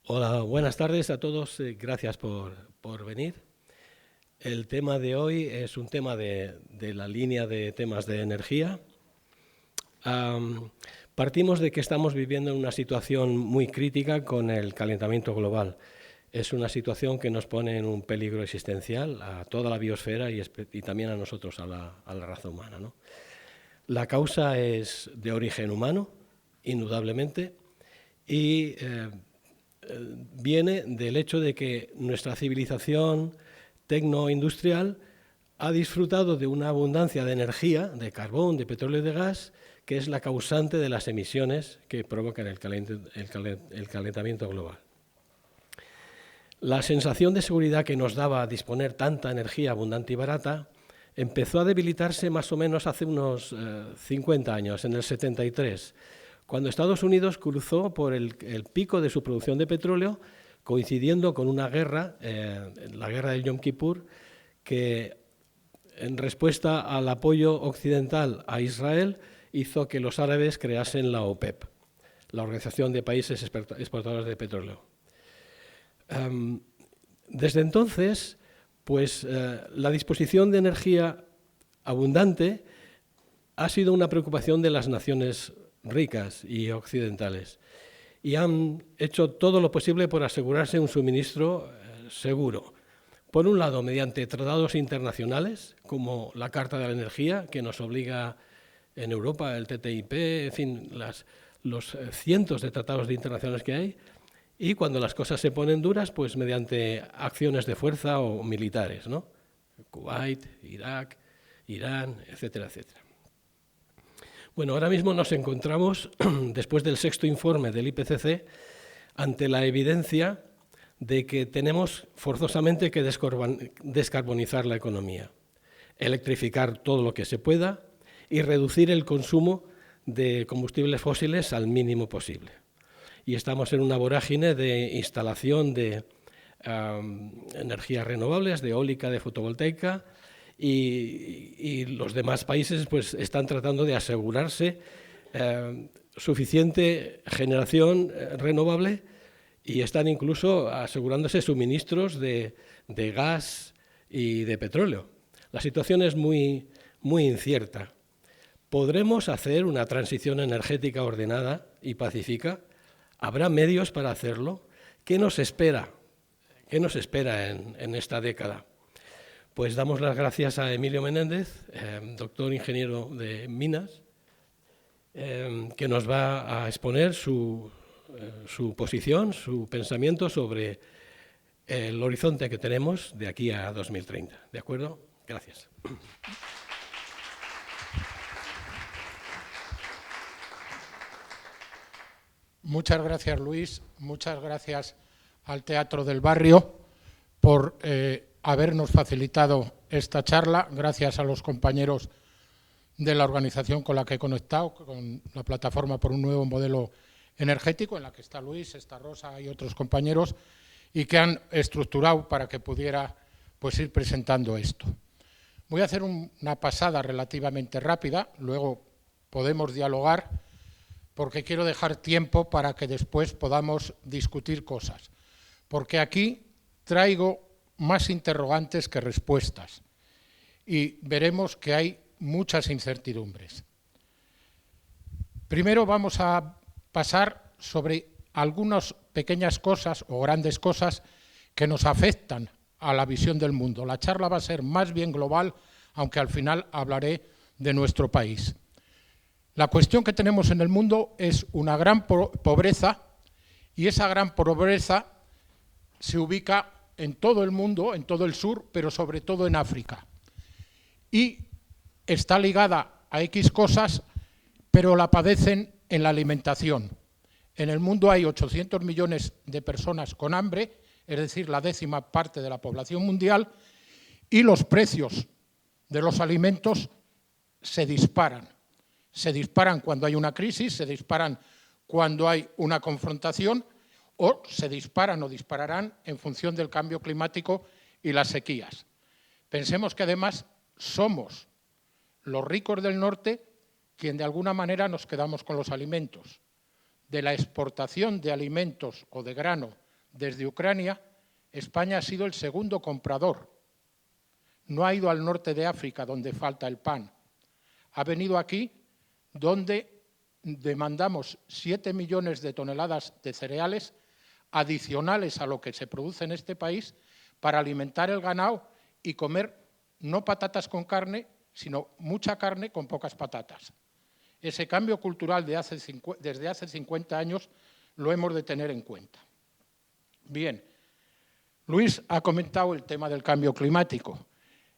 Hola, buenas tardes a todos. Gracias por venir. El tema de hoy es un tema de la línea de temas de energía. Partimos de que estamos viviendo en una situación muy crítica con el calentamiento global. Es una situación que nos pone en un peligro existencial a toda la biosfera y también a nosotros, a la raza humana, ¿no? La causa es de origen humano, indudablemente, y viene del hecho de que nuestra civilización tecnoindustrial ha disfrutado de una abundancia de energía, de carbón, de petróleo y de gas, que es la causante de las emisiones que provocan el calentamiento global. La sensación de seguridad que nos daba disponer tanta energía abundante y barata empezó a debilitarse más o menos hace unos 50 años, en el 73, cuando Estados Unidos cruzó por el pico de su producción de petróleo, coincidiendo con una guerra, la guerra del Yom Kippur, que en respuesta al apoyo occidental a Israel hizo que los árabes creasen la OPEP, la Organización de Países Exportadores de Petróleo. Desde entonces, pues la disposición de energía abundante ha sido una preocupación de las naciones ricas y occidentales, y han hecho todo lo posible por asegurarse un suministro seguro. Por un lado, mediante tratados internacionales, como la Carta de la Energía, que nos obliga en Europa, el TTIP, en fin, los cientos de tratados internacionales que hay, y cuando las cosas se ponen duras, pues mediante acciones de fuerza o militares, ¿no? Kuwait, Irak, Irán, etcétera, etcétera. Bueno, ahora mismo nos encontramos, después del sexto informe del IPCC, ante la evidencia de que tenemos forzosamente que descarbonizar la economía, electrificar todo lo que se pueda y reducir el consumo de combustibles fósiles al mínimo posible. Y estamos en una vorágine de instalación de energías renovables, de eólica, de fotovoltaica, y los demás países pues están tratando de asegurarse suficiente generación renovable y están incluso asegurándose suministros de gas y de petróleo. La situación es muy incierta. ¿Podremos hacer una transición energética ordenada y pacífica? ¿Habrá medios para hacerlo? ¿Qué nos espera? ¿Qué nos espera en esta década? Pues damos las gracias a Emilio Menéndez, doctor ingeniero de minas, que nos va a exponer su posición, su pensamiento sobre el horizonte que tenemos de aquí a 2030. ¿De acuerdo? Gracias. Muchas gracias, Luis. Muchas gracias al Teatro del Barrio por habernos facilitado esta charla. Gracias a los compañeros de la organización con la que he conectado, con la Plataforma por un Nuevo Modelo Energético, en la que está Luis, está Rosa y otros compañeros, y que han estructurado para que pudiera pues, ir presentando esto. Voy a hacer una pasada relativamente rápida, luego podemos dialogar, porque quiero dejar tiempo para que después podamos discutir cosas. Porque aquí traigo más interrogantes que respuestas y veremos que hay muchas incertidumbres. Primero vamos a pasar sobre algunas pequeñas cosas o grandes cosas que nos afectan a la visión del mundo. La charla va a ser más bien global, aunque al final hablaré de nuestro país. La cuestión que tenemos en el mundo es una gran pobreza, y esa gran pobreza se ubica en todo el mundo, en todo el sur, pero sobre todo en África. Y está ligada a X cosas, pero la padecen en la alimentación. En el mundo hay 800 millones de personas con hambre, es decir, la 10ª parte de la población mundial, y los precios de los alimentos se disparan. Se disparan cuando hay una crisis, se disparan cuando hay una confrontación, o se disparan o dispararán en función del cambio climático y las sequías. Pensemos que además somos los ricos del norte quien de alguna manera nos quedamos con los alimentos. De la exportación de alimentos o de grano desde Ucrania, España ha sido el segundo comprador. No ha ido al norte de África, donde falta el pan. Ha venido aquí, donde demandamos 7 millones de toneladas de cereales adicionales a lo que se produce en este país para alimentar el ganado y comer no patatas con carne, sino mucha carne con pocas patatas. Ese cambio cultural desde hace 50 años lo hemos de tener en cuenta. Bien, Luis ha comentado el tema del cambio climático.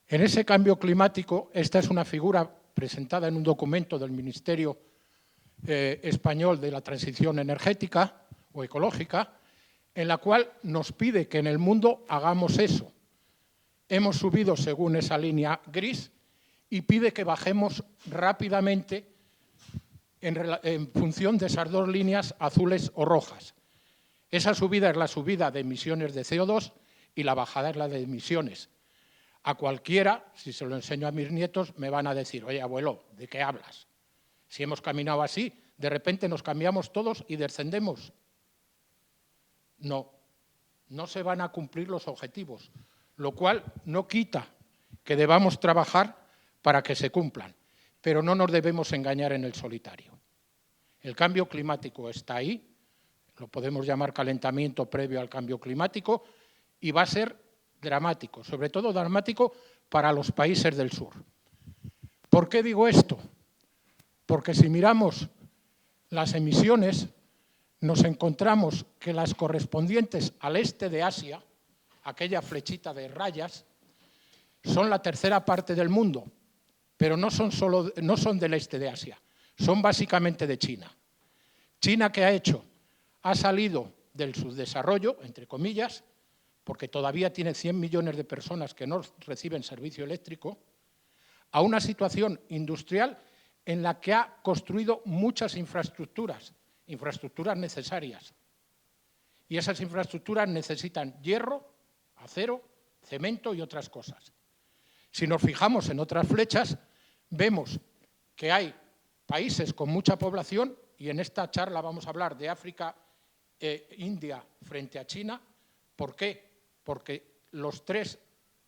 En ese cambio climático, esta es una figura presentada en un documento del Ministerio Español de la Transición Energética o Ecológica, en la cual nos pide que en el mundo hagamos eso. Hemos subido según esa línea gris y pide que bajemos rápidamente en función de esas dos líneas azules o rojas. Esa subida es la subida de emisiones de CO2 y la bajada es la de emisiones. A cualquiera, si se lo enseño a mis nietos, me van a decir, oye, abuelo, ¿de qué hablas? Si hemos caminado así, de repente nos cambiamos todos y descendemos. No, no se van a cumplir los objetivos, lo cual no quita que debamos trabajar para que se cumplan, pero no nos debemos engañar en el solitario. El cambio climático está ahí, lo podemos llamar calentamiento previo al cambio climático, y va a ser dramático, sobre todo dramático para los países del sur. ¿Por qué digo esto? Porque si miramos las emisiones, nos encontramos que las correspondientes al este de Asia, aquella flechita de rayas, son la tercera parte del mundo, pero no son del este de Asia, son básicamente de China. ¿China qué ha hecho? Ha salido del subdesarrollo, entre comillas, porque todavía tiene 100 millones de personas que no reciben servicio eléctrico, a una situación industrial en la que ha construido muchas infraestructuras necesarias. Y esas infraestructuras necesitan hierro, acero, cemento y otras cosas. Si nos fijamos en otras flechas, vemos que hay países con mucha población, y en esta charla vamos a hablar de África e India frente a China. ¿Por qué? Porque los tres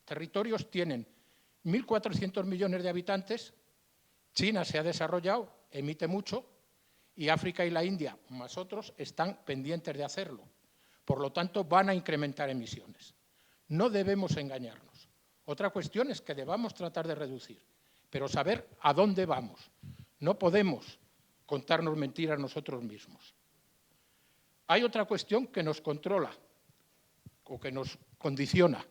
territorios tienen 1.400 millones de habitantes, China se ha desarrollado, emite mucho, y África y la India, más otros, están pendientes de hacerlo. Por lo tanto, van a incrementar emisiones. No debemos engañarnos. Otra cuestión es que debamos tratar de reducir, pero saber a dónde vamos. No podemos contarnos mentiras nosotros mismos. Hay otra cuestión que nos controla o que nos condiciona,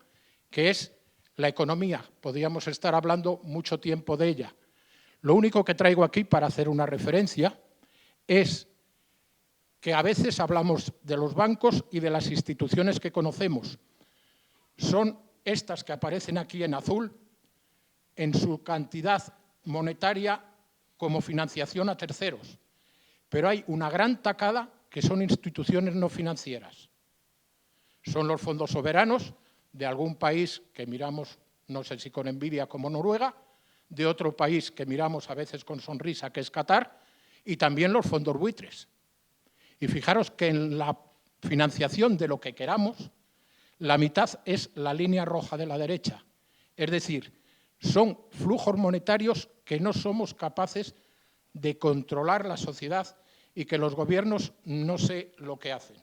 que es la economía. Podríamos estar hablando mucho tiempo de ella. Lo único que traigo aquí para hacer una referencia es que a veces hablamos de los bancos y de las instituciones que conocemos. Son estas que aparecen aquí en azul, en su cantidad monetaria como financiación a terceros. Pero hay una gran tacada que son instituciones no financieras. Son los fondos soberanos de algún país que miramos, no sé si con envidia como Noruega, de otro país que miramos a veces con sonrisa, que es Qatar, y también los fondos buitres. Y fijaros que en la financiación de lo que queramos, la mitad es la línea roja de la derecha. Es decir, son flujos monetarios que no somos capaces de controlar la sociedad y que los gobiernos no sé lo que hacen.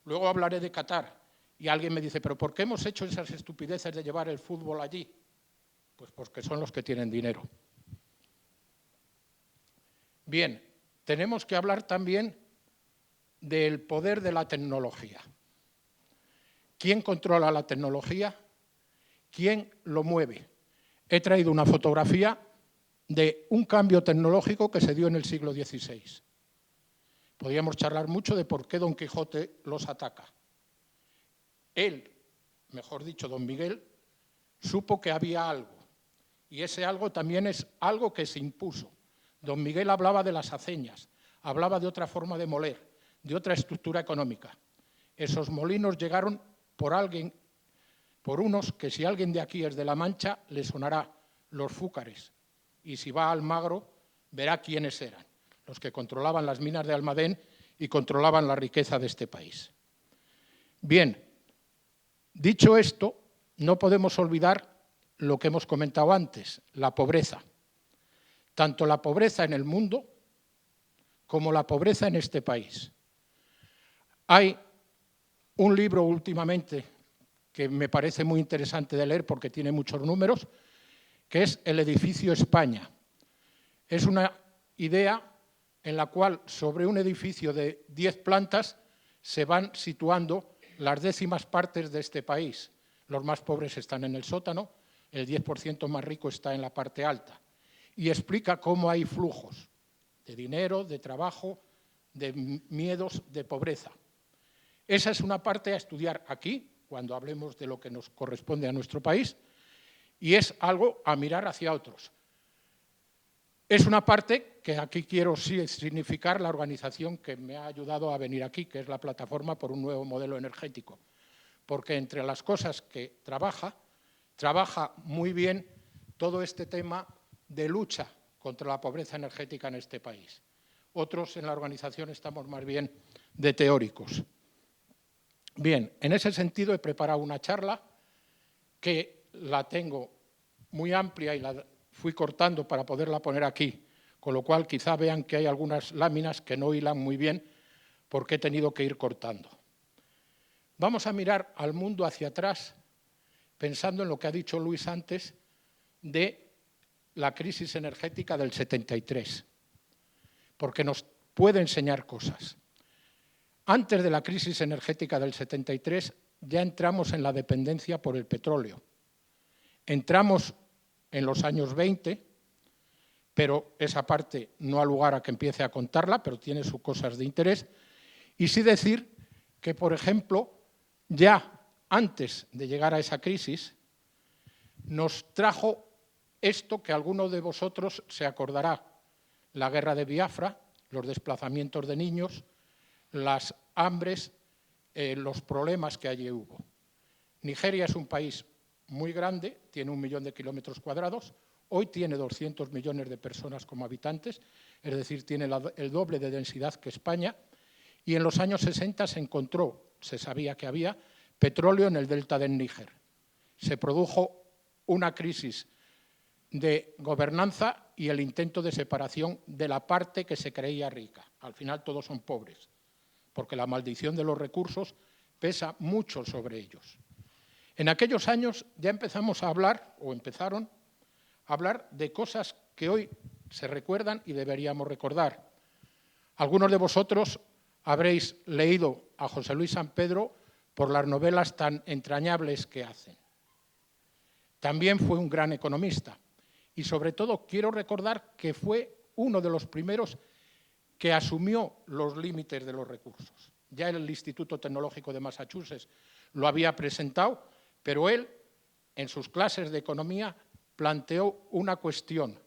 Luego hablaré de Qatar y alguien me dice, ¿pero por qué hemos hecho esas estupideces de llevar el fútbol allí? Pues porque son los que tienen dinero. Bien, tenemos que hablar también del poder de la tecnología. ¿Quién controla la tecnología? ¿Quién lo mueve? He traído una fotografía de un cambio tecnológico que se dio en el siglo XVI. Podríamos charlar mucho de por qué Don Quijote los ataca. Él, mejor dicho, Don Miguel, supo que había algo, y ese algo también es algo que se impuso. Don Miguel hablaba de las aceñas, hablaba de otra forma de moler, de otra estructura económica. Esos molinos llegaron por unos que si alguien de aquí es de La Mancha, le sonará los Fúcares, y si va a Almagro, verá quiénes eran, los que controlaban las minas de Almadén y controlaban la riqueza de este país. Bien, dicho esto, no podemos olvidar lo que hemos comentado antes, la pobreza. Tanto la pobreza en el mundo como la pobreza en este país. Hay un libro últimamente que me parece muy interesante de leer porque tiene muchos números, que es El edificio España. Es una idea en la cual sobre un edificio de 10 plantas se van situando las décimas partes de este país. Los más pobres están en el sótano, el 10% más rico está en la parte alta. Y explica cómo hay flujos de dinero, de trabajo, de miedos, de pobreza. Esa es una parte a estudiar aquí, cuando hablemos de lo que nos corresponde a nuestro país, y es algo a mirar hacia otros. Es una parte que aquí quiero sí significar la organización que me ha ayudado a venir aquí, que es la Plataforma por un Nuevo Modelo Energético, porque entre las cosas que trabaja muy bien todo este tema de lucha contra la pobreza energética en este país. Otros en la organización estamos más bien de teóricos. Bien, en ese sentido he preparado una charla que la tengo muy amplia y la fui cortando para poderla poner aquí, con lo cual quizá vean que hay algunas láminas que no hilan muy bien porque he tenido que ir cortando. Vamos a mirar al mundo hacia atrás, pensando en lo que ha dicho Luis antes de la crisis energética del 73, porque nos puede enseñar cosas. Antes de la crisis energética del 73 ya entramos en la dependencia por el petróleo. Entramos en los años 20, pero esa parte no ha lugar a que empiece a contarla, pero tiene sus cosas de interés. Y sí decir que, por ejemplo, ya antes de llegar a esa crisis, nos trajo esto que alguno de vosotros se acordará, la guerra de Biafra, los desplazamientos de niños, las hambres, los problemas que allí hubo. Nigeria es un país muy grande, tiene 1 millón de kilómetros cuadrados, hoy tiene 200 millones de personas como habitantes, es decir, tiene el doble de densidad que España, y en los años 60 se sabía que había petróleo en el delta del Níger. Se produjo una crisis de gobernanza y el intento de separación de la parte que se creía rica. Al final todos son pobres, porque la maldición de los recursos pesa mucho sobre ellos. En aquellos años ya empezamos a hablar, o empezaron a hablar de cosas que hoy se recuerdan y deberíamos recordar. Algunos de vosotros habréis leído a José Luis San Pedro por las novelas tan entrañables que hacen. También fue un gran economista y sobre todo quiero recordar que fue uno de los primeros que asumió los límites de los recursos. Ya el Instituto Tecnológico de Massachusetts lo había presentado, pero él, en sus clases de economía, planteó una cuestión.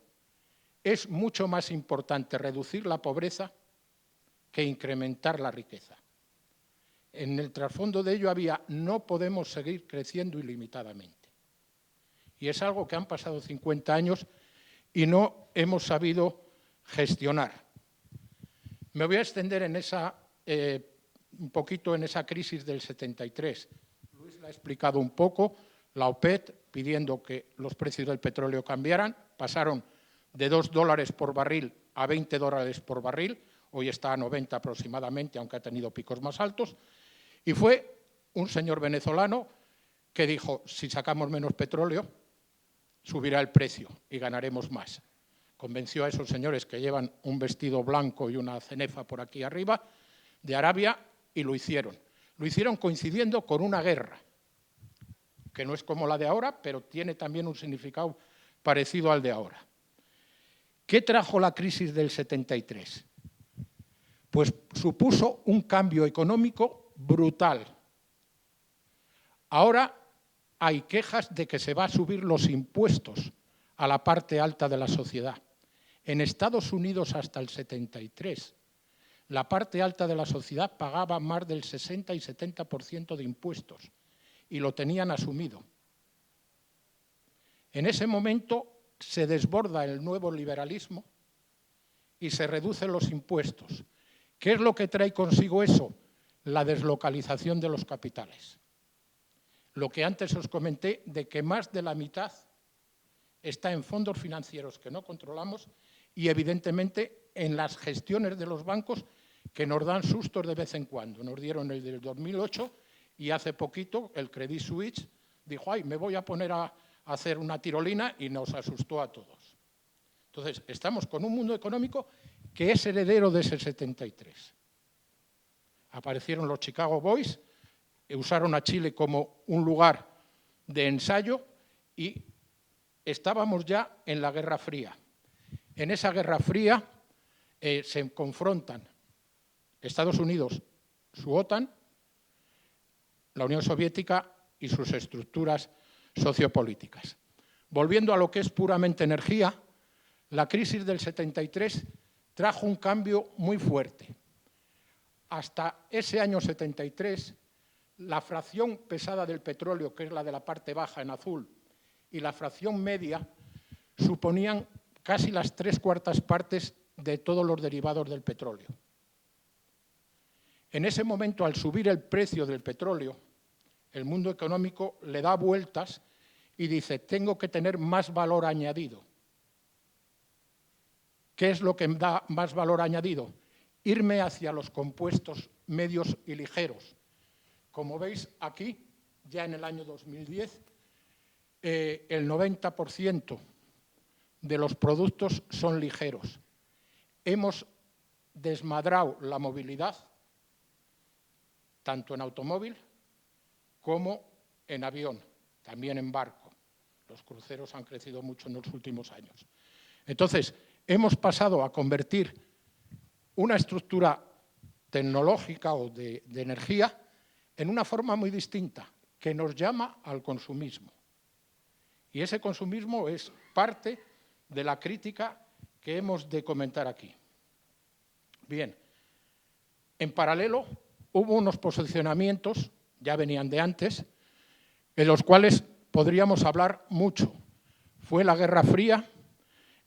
Es mucho más importante reducir la pobreza que incrementar la riqueza. En el trasfondo de ello había, no podemos seguir creciendo ilimitadamente. Y es algo que han pasado 50 años y no hemos sabido gestionar. Me voy a extender en un poquito en esa crisis del 73. Luis la ha explicado un poco, la OPEP pidiendo que los precios del petróleo cambiaran, pasaron de $2 por barril a $20 por barril, hoy está a 90 aproximadamente, aunque ha tenido picos más altos, y fue un señor venezolano que dijo, si sacamos menos petróleo, subirá el precio y ganaremos más. Convenció a esos señores que llevan un vestido blanco y una cenefa por aquí arriba, de Arabia, y lo hicieron. Lo hicieron coincidiendo con una guerra, que no es como la de ahora, pero tiene también un significado parecido al de ahora. ¿Qué trajo la crisis del 73? Pues supuso un cambio económico brutal. Ahora hay quejas de que se va a subir los impuestos a la parte alta de la sociedad. En Estados Unidos hasta el 73, la parte alta de la sociedad pagaba más del 60 y 70% de impuestos y lo tenían asumido. En ese momento se desborda el nuevo liberalismo y se reducen los impuestos. ¿Qué es lo que trae consigo eso? la deslocalización de los capitales. Lo que antes os comenté de que más de la mitad está en fondos financieros que no controlamos y, evidentemente, en las gestiones de los bancos que nos dan sustos de vez en cuando. Nos dieron el del 2008 y hace poquito el Credit Suisse dijo, ay, me voy a poner a hacer una tirolina, y nos asustó a todos. Entonces, estamos con un mundo económico que es heredero de ese 73. Aparecieron los Chicago Boys, usaron a Chile como un lugar de ensayo y estábamos ya en la Guerra Fría. En esa Guerra Fría se confrontan Estados Unidos, su OTAN, la Unión Soviética y sus estructuras sociopolíticas. Volviendo a lo que es puramente energía, la crisis del 73 trajo un cambio muy fuerte. Hasta ese año 73, la fracción pesada del petróleo, que es la de la parte baja en azul, y la fracción media suponían casi las 3/4 partes de todos los derivados del petróleo. En ese momento, al subir el precio del petróleo, el mundo económico le da vueltas y dice, tengo que tener más valor añadido. ¿Qué es lo que da más valor añadido? Irme hacia los compuestos medios y ligeros. Como veis aquí, ya en el año 2010, el 90% de los productos son ligeros. Hemos desmadrado la movilidad, tanto en automóvil como en avión, también en barco. Los cruceros han crecido mucho en los últimos años. Entonces, hemos pasado a convertir una estructura tecnológica o de energía en una forma muy distinta, que nos llama al consumismo. Y ese consumismo es parte de la crítica que hemos de comentar aquí. Bien, en paralelo hubo unos posicionamientos, ya venían de antes, en los cuales podríamos hablar mucho. Fue la Guerra Fría,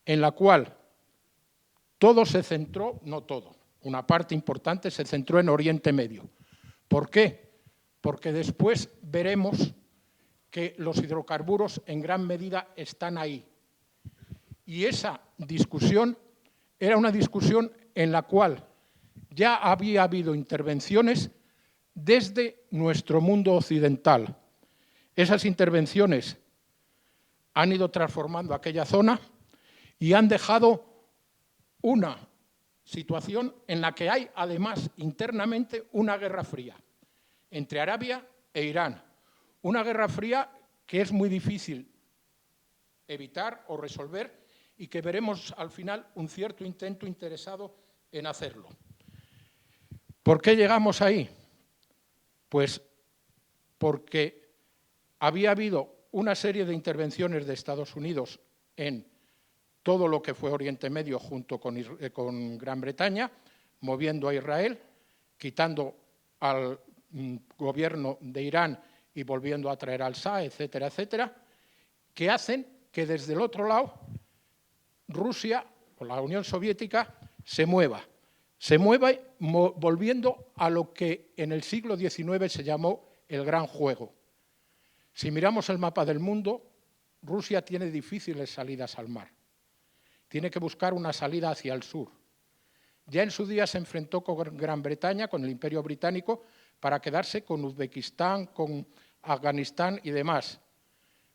en la cual todo se centró, no todo, una parte importante se centró en Oriente Medio. ¿Por qué? Porque después veremos que los hidrocarburos en gran medida están ahí. Y esa discusión era una discusión en la cual ya había habido intervenciones desde nuestro mundo occidental. Esas intervenciones han ido transformando aquella zona y han dejado una situación en la que hay, además, internamente una guerra fría entre Arabia e Irán. Una guerra fría que es muy difícil evitar o resolver y que veremos al final un cierto intento interesado en hacerlo. ¿Por qué llegamos ahí? Pues porque había habido una serie de intervenciones de Estados Unidos en todo lo que fue Oriente Medio junto con Gran Bretaña, moviendo a Israel, quitando al gobierno de Irán y volviendo a traer al Shah, etcétera, etcétera, que hacen que desde el otro lado Rusia o la Unión Soviética se mueva volviendo a lo que en el siglo XIX se llamó el Gran Juego. Si miramos el mapa del mundo, Rusia tiene difíciles salidas al mar. Tiene que buscar una salida hacia el sur. Ya en su día se enfrentó con Gran Bretaña, con el Imperio Británico, para quedarse con Uzbekistán, con Afganistán y demás.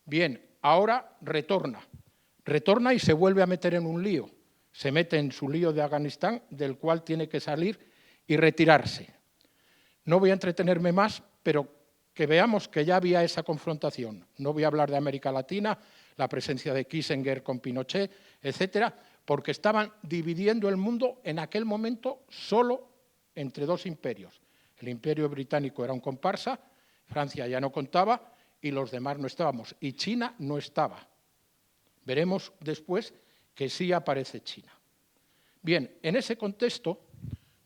Bien, ahora retorna y se vuelve a meter en un lío. Se mete en su lío de Afganistán, del cual tiene que salir y retirarse. No voy a entretenerme más, pero que veamos que ya había esa confrontación. No voy a hablar de América Latina, la presencia de Kissinger con Pinochet, etcétera, porque estaban dividiendo el mundo en aquel momento solo entre dos imperios. El Imperio Británico era un comparsa, Francia ya no contaba y los demás no estábamos. Y China no estaba. Veremos después que sí aparece China. Bien, en ese contexto,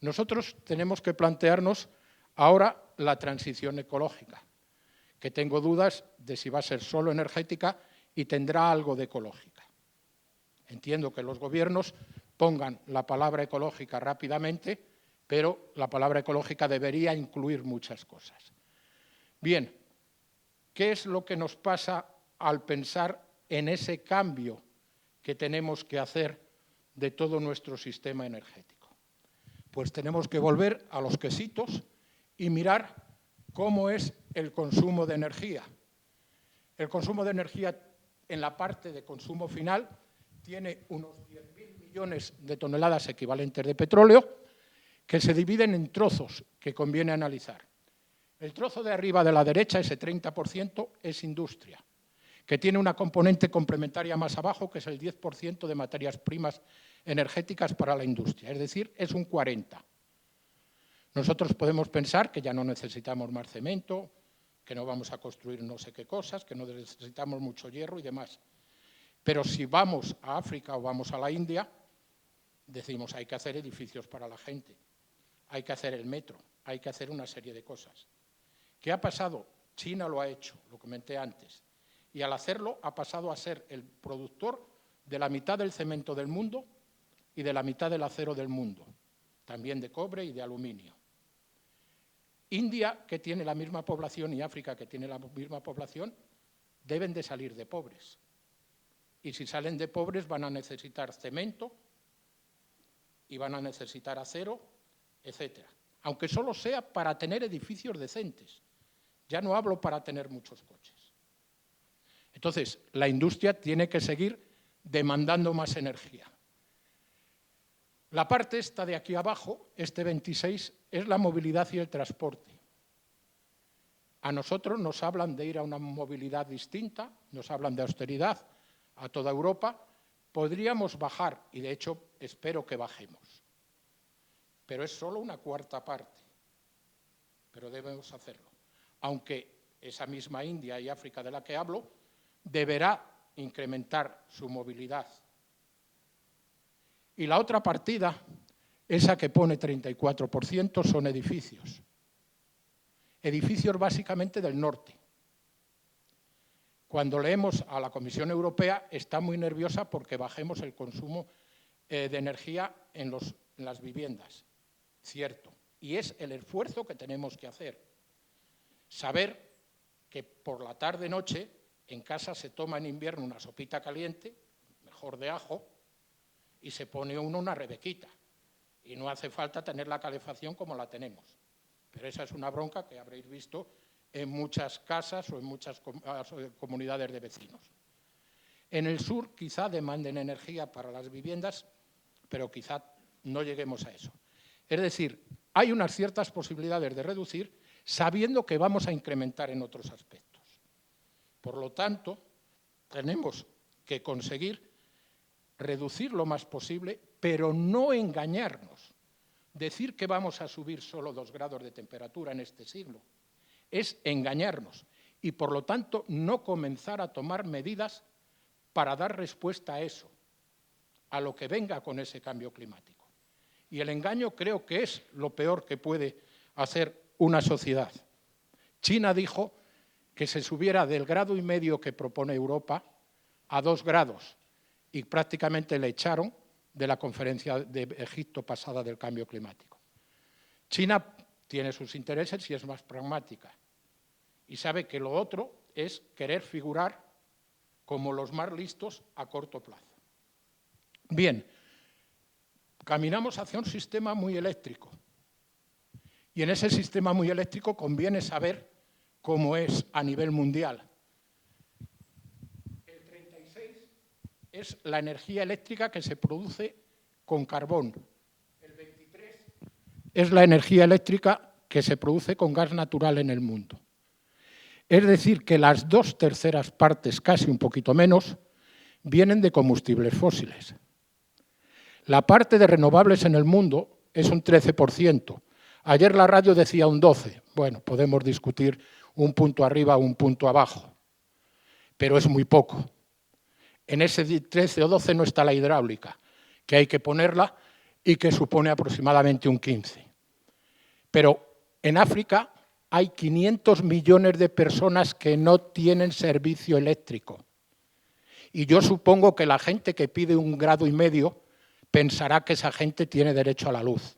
nosotros tenemos que plantearnos ahora la transición ecológica, que tengo dudas de si va a ser solo energética y tendrá algo de ecológica. Entiendo que los gobiernos pongan la palabra ecológica rápidamente, pero la palabra ecológica debería incluir muchas cosas. Bien, ¿qué es lo que nos pasa al pensar en ese cambio que tenemos que hacer de todo nuestro sistema energético? Pues tenemos que volver a los quesitos y mirar cómo es el consumo de energía. El consumo de energía en la parte de consumo final tiene unos 10.000 millones de toneladas equivalentes de petróleo que se dividen en trozos que conviene analizar. El trozo de arriba de la derecha, ese 30%, es industria, que tiene una componente complementaria más abajo, que es el 10% de materias primas energéticas para la industria, es decir, es un 40%. Nosotros podemos pensar que ya no necesitamos más cemento, que no vamos a construir no sé qué cosas, que no necesitamos mucho hierro y demás. Pero si vamos a África o vamos a la India, decimos hay que hacer edificios para la gente, hay que hacer el metro, hay que hacer una serie de cosas. ¿Qué ha pasado? China lo ha hecho, lo comenté antes, y al hacerlo ha pasado a ser el productor de la mitad del cemento del mundo y de la mitad del acero del mundo, también de cobre y de aluminio. India, que tiene la misma población, y África, que tiene la misma población, deben de salir de pobres. Y si salen de pobres van a necesitar cemento y van a necesitar acero, etcétera. Aunque solo sea para tener edificios decentes. Ya no hablo para tener muchos coches. Entonces, la industria tiene que seguir demandando más energía. La parte esta de aquí abajo, este 26, es la movilidad y el transporte. A nosotros nos hablan de ir a una movilidad distinta, nos hablan de austeridad a toda Europa. Podríamos bajar, y de hecho espero que bajemos. Pero es solo una cuarta parte. Pero debemos hacerlo. Aunque esa misma India y África de la que hablo deberá incrementar su movilidad. Y la otra partida, esa que pone 34%, son edificios. Edificios básicamente del norte. Cuando leemos a la Comisión Europea está muy nerviosa porque bajemos el consumo de energía en las viviendas. Cierto. Y es el esfuerzo que tenemos que hacer. Saber que por la tarde-noche en casa se toma en invierno una sopita caliente, mejor de ajo, y se pone uno una rebequita. Y no hace falta tener la calefacción como la tenemos. Pero esa es una bronca que habréis visto en muchas casas o en muchas comunidades de vecinos. En el sur quizá demanden energía para las viviendas, pero quizá no lleguemos a eso. Es decir, hay unas ciertas posibilidades de reducir sabiendo que vamos a incrementar en otros aspectos. Por lo tanto, tenemos que conseguir reducir lo más posible, pero no engañarnos. Decir que vamos a subir solo 2 grados de temperatura en este siglo es engañarnos y, por lo tanto, no comenzar a tomar medidas para dar respuesta a eso, a lo que venga con ese cambio climático. Y el engaño creo que es lo peor que puede hacer una sociedad. China dijo que se subiera del 1,5 grados que propone Europa a 2 grados y prácticamente le echaron de la conferencia de Egipto pasada del cambio climático. China tiene sus intereses y es más pragmática y sabe que lo otro es querer figurar como los más listos a corto plazo. Bien, caminamos hacia un sistema muy eléctrico y en ese sistema muy eléctrico conviene saber cómo es a nivel mundial. El 36 es la energía eléctrica que se produce con carbón. El 23 es la energía eléctrica que se produce con gas natural en el mundo. Es decir, que las 2/3 partes, casi un poquito menos, vienen de combustibles fósiles. La parte de renovables en el mundo es un 13%. Ayer la radio decía un 12%. Bueno, podemos discutir un punto arriba o un punto abajo, pero es muy poco. En ese 13 o 12 no está la hidráulica, que hay que ponerla y que supone aproximadamente un 15%. Pero en África hay 500 millones de personas que no tienen servicio eléctrico. Y yo supongo que la gente que pide 1,5 grados pensará que esa gente tiene derecho a la luz.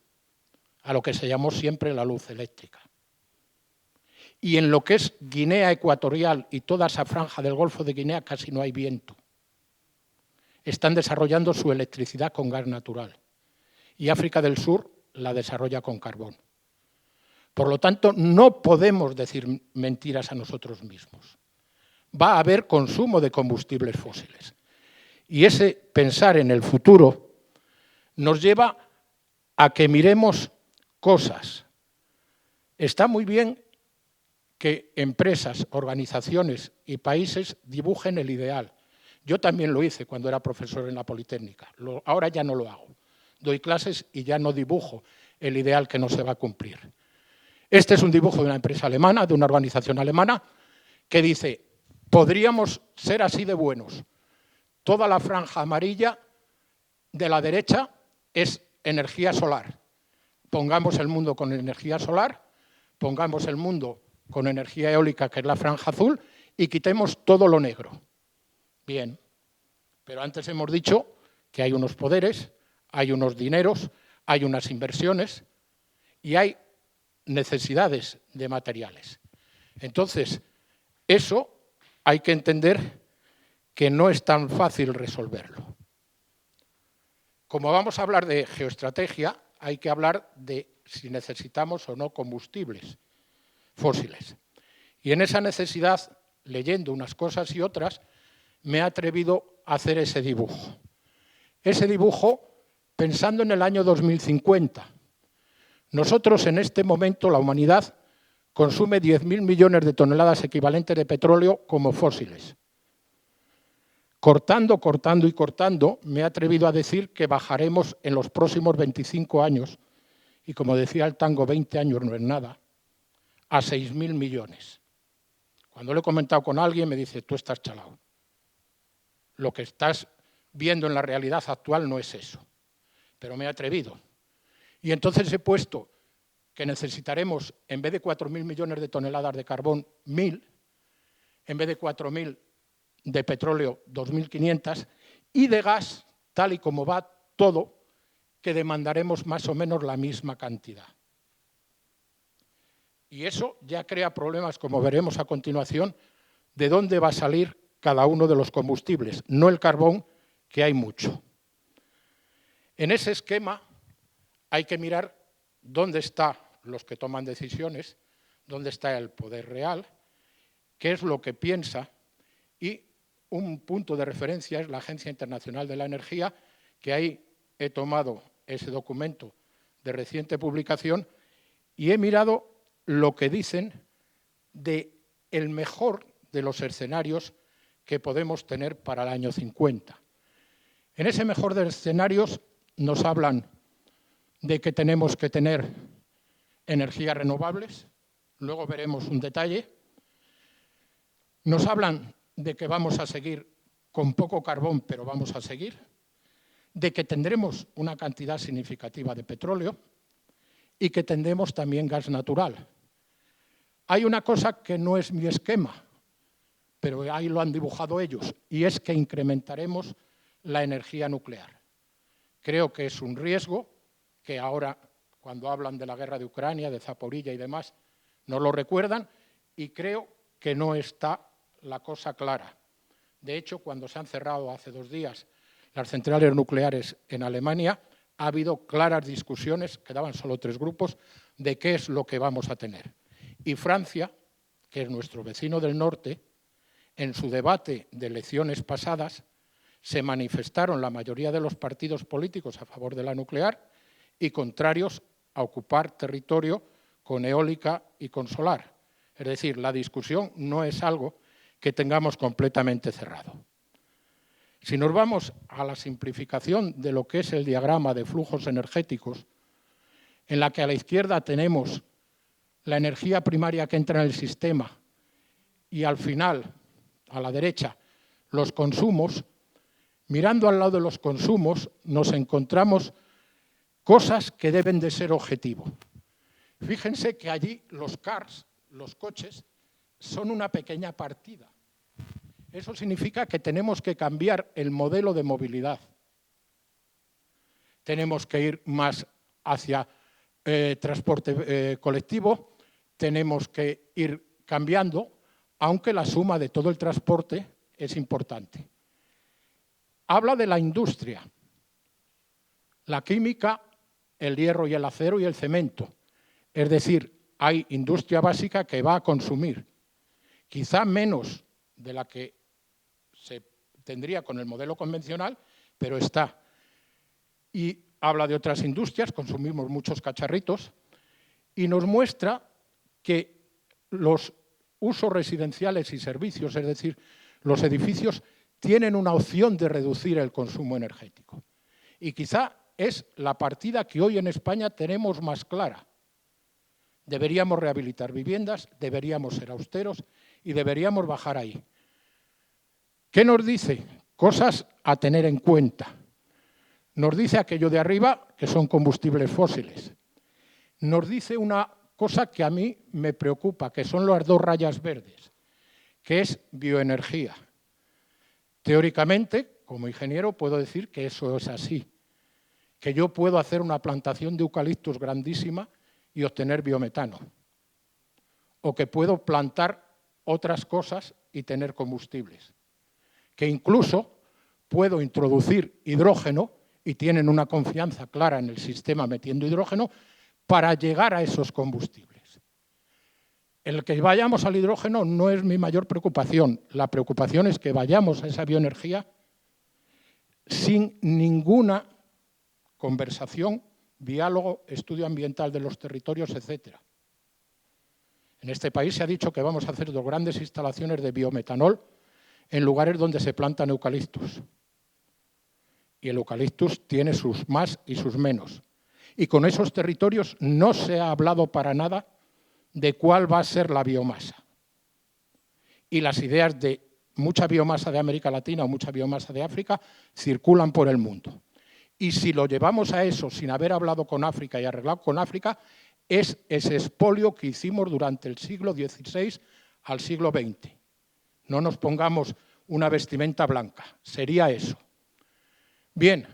a lo que se llamó siempre la luz eléctrica. Y en lo que es Guinea Ecuatorial y toda esa franja del Golfo de Guinea casi no hay viento. Están desarrollando su electricidad con gas natural. Y África del Sur la desarrolla con carbón. Por lo tanto, no podemos decir mentiras a nosotros mismos. Va a haber consumo de combustibles fósiles. Y ese pensar en el futuro nos lleva a que miremos cosas. Está muy bien que empresas, organizaciones y países dibujen el ideal. Yo también lo hice cuando era profesor en la Politécnica. Ahora ya no lo hago. Doy clases y ya no dibujo el ideal que no se va a cumplir. Este es un dibujo de una empresa alemana, de una organización alemana, que dice, podríamos ser así de buenos. Toda la franja amarilla de la derecha es energía solar. Pongamos el mundo con energía solar, pongamos el mundo con energía eólica, que es la franja azul, y quitemos todo lo negro. Bien, pero antes hemos dicho que hay unos poderes, hay unos dineros, hay unas inversiones y hay necesidades de materiales. Entonces, eso hay que entender que no es tan fácil resolverlo. Como vamos a hablar de geoestrategia, hay que hablar de si necesitamos o no combustibles fósiles. Y en esa necesidad, leyendo unas cosas y otras, me he atrevido a hacer ese dibujo. Ese dibujo pensando en el año 2050. Nosotros en este momento, la humanidad, consume 10.000 millones de toneladas equivalentes de petróleo como fósiles. Cortando, cortando y cortando, me he atrevido a decir que bajaremos en los próximos 25 años, y como decía el tango, 20 años no es nada, a 6.000 millones. Cuando lo he comentado con alguien me dice, tú estás chalao. Lo que estás viendo en la realidad actual no es eso. Pero me he atrevido. Y entonces he puesto que necesitaremos, en vez de 4.000 millones de toneladas de carbón, 1.000, en vez de 4.000 de petróleo, 2.500, y de gas, tal y como va todo, que demandaremos más o menos la misma cantidad. Y eso ya crea problemas, como veremos a continuación, de dónde va a salir cada uno de los combustibles, no el carbón, que hay mucho. En ese esquema hay que mirar dónde están los que toman decisiones, dónde está el poder real, qué es lo que piensa, y un punto de referencia es la Agencia Internacional de la Energía, que ahí he tomado ese documento de reciente publicación y he mirado lo que dicen de el mejor de los escenarios que podemos tener para el año 50. En ese mejor de escenarios nos hablan de que tenemos que tener energías renovables, luego veremos un detalle. Nos hablan de que vamos a seguir con poco carbón, pero vamos a seguir, de que tendremos una cantidad significativa de petróleo y que tendremos también gas natural. Hay una cosa que no es mi esquema, pero ahí lo han dibujado ellos, y es que incrementaremos la energía nuclear. Creo que es un riesgo que ahora, cuando hablan de la guerra de Ucrania, de Zaporilla y demás, no lo recuerdan, y creo que no está la cosa clara. De hecho, cuando se han cerrado hace 2 días las centrales nucleares en Alemania, ha habido claras discusiones, quedaban solo 3 grupos, de qué es lo que vamos a tener. Y Francia, que es nuestro vecino del norte, en su debate de elecciones pasadas, se manifestaron la mayoría de los partidos políticos a favor de la nuclear y contrarios a ocupar territorio con eólica y con solar. Es decir, la discusión no es algo que tengamos completamente cerrado. Si nos vamos a la simplificación de lo que es el diagrama de flujos energéticos, en la que a la izquierda tenemos la energía primaria que entra en el sistema y al final, a la derecha, los consumos, mirando al lado de los consumos nos encontramos cosas que deben de ser objetivo. Fíjense que allí los cars, los coches, son una pequeña partida. Eso significa que tenemos que cambiar el modelo de movilidad. Tenemos que ir más hacia transporte colectivo, tenemos que ir cambiando, aunque la suma de todo el transporte es importante. Habla de la industria, la química, el hierro y el acero y el cemento. Es decir, hay industria básica que va a consumir, quizá menos de la que se tendría con el modelo convencional, pero está. Y habla de otras industrias, consumimos muchos cacharritos, y nos muestra que los usos residenciales y servicios, es decir, los edificios, tienen una opción de reducir el consumo energético. Y quizá es la partida que hoy en España tenemos más clara. Deberíamos rehabilitar viviendas, deberíamos ser austeros y deberíamos bajar ahí. ¿Qué nos dice? Cosas a tener en cuenta. Nos dice aquello de arriba, que son combustibles fósiles. Nos dice una cosa que a mí me preocupa, que son las 2 rayas verdes, que es bioenergía. Teóricamente, como ingeniero, puedo decir que eso es así, que yo puedo hacer una plantación de eucaliptus grandísima y obtener biometano, o que puedo plantar otras cosas y tener combustibles, que incluso puedo introducir hidrógeno y tienen una confianza clara en el sistema metiendo hidrógeno para llegar a esos combustibles. El que vayamos al hidrógeno no es mi mayor preocupación. La preocupación es que vayamos a esa bioenergía sin ninguna conversación, diálogo, estudio ambiental de los territorios, etc. En este país se ha dicho que vamos a hacer 2 grandes instalaciones de biometanol en lugares donde se plantan eucaliptus. Y el eucaliptus tiene sus más y sus menos. Y con esos territorios no se ha hablado para nada de cuál va a ser la biomasa. Y las ideas de mucha biomasa de América Latina o mucha biomasa de África circulan por el mundo. Y si lo llevamos a eso sin haber hablado con África y arreglado con África, es ese expolio que hicimos durante el siglo XVI al siglo XX. No nos pongamos una vestimenta blanca, sería eso. Bien,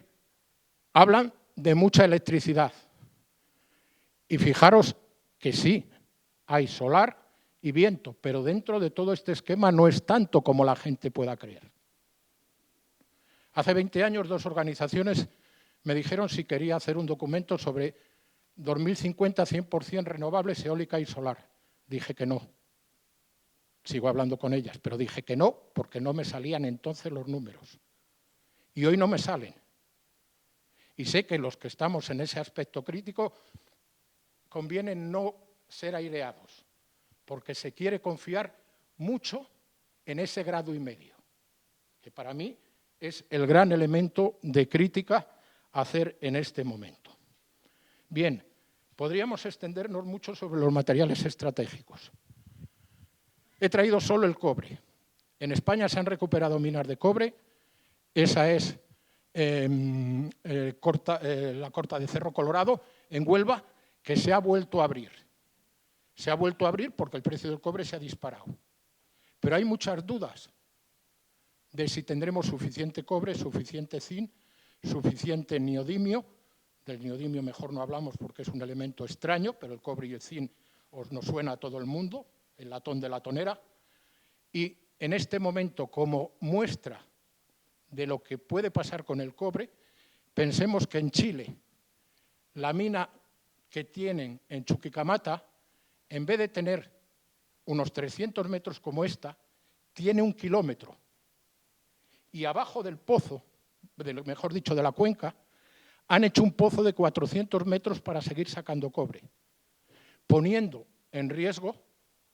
hablan de mucha electricidad. Y fijaros que sí, hay solar y viento, pero dentro de todo este esquema no es tanto como la gente pueda creer. Hace 20 años 2 organizaciones me dijeron si quería hacer un documento sobre 2050 100% renovables, eólica y solar. Dije que no. Sigo hablando con ellas, pero dije que no porque no me salían entonces los números. Y hoy no me salen. Y sé que los que estamos en ese aspecto crítico conviene no ser aireados, porque se quiere confiar mucho en ese 1,5 grados, que para mí es el gran elemento de crítica a hacer en este momento. Bien, podríamos extendernos mucho sobre los materiales estratégicos. He traído solo el cobre. En España se han recuperado minas de cobre. Esa es la Corta de Cerro Colorado, en Huelva, que se ha vuelto a abrir. Se ha vuelto a abrir porque el precio del cobre se ha disparado. Pero hay muchas dudas de si tendremos suficiente cobre, suficiente zinc, suficiente neodimio. Del neodimio mejor no hablamos porque es un elemento extraño, pero el cobre y el zinc nos suena a todo el mundo, el latón de la tonera. Y en este momento, como muestra de lo que puede pasar con el cobre, pensemos que en Chile la mina que tienen en Chuquicamata, en vez de tener unos 300 metros como esta, tiene 1 kilómetro. Y abajo del pozo, mejor dicho, de la cuenca, han hecho un pozo de 400 metros para seguir sacando cobre, poniendo en riesgo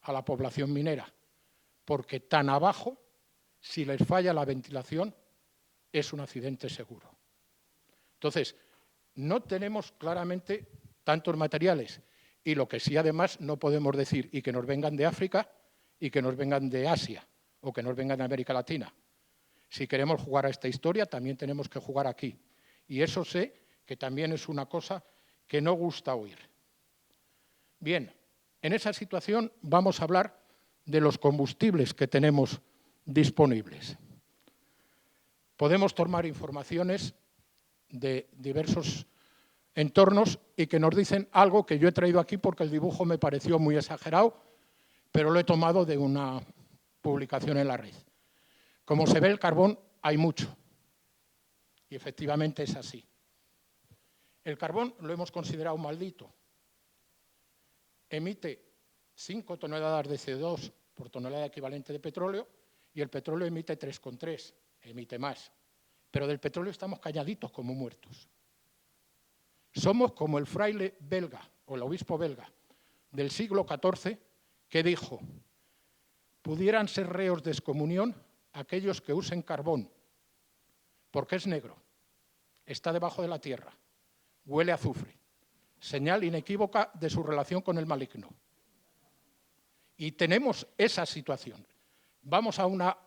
a la población minera, porque tan abajo, si les falla la ventilación, es un accidente seguro. Entonces, no tenemos claramente tantos materiales y lo que sí además no podemos decir y que nos vengan de África y que nos vengan de Asia o que nos vengan de América Latina. Si queremos jugar a esta historia, también tenemos que jugar aquí. Y eso sé que también es una cosa que no gusta oír. Bien, en esa situación vamos a hablar de los combustibles que tenemos disponibles. Podemos tomar informaciones de diversos entornos y que nos dicen algo que yo he traído aquí porque el dibujo me pareció muy exagerado, pero lo he tomado de una publicación en la red. Como se ve, el carbón hay mucho, y efectivamente es así. El carbón lo hemos considerado maldito. Emite 5 toneladas de CO2 por tonelada equivalente de petróleo, y el petróleo emite 3,3, emite más. Pero del petróleo estamos calladitos como muertos. Somos como el fraile belga, o el obispo belga, del siglo XIV, que dijo: pudieran ser reos de excomunión aquellos que usen carbón, porque es negro, está debajo de la tierra, huele a azufre, señal inequívoca de su relación con el maligno. Y tenemos esa situación. Vamos a una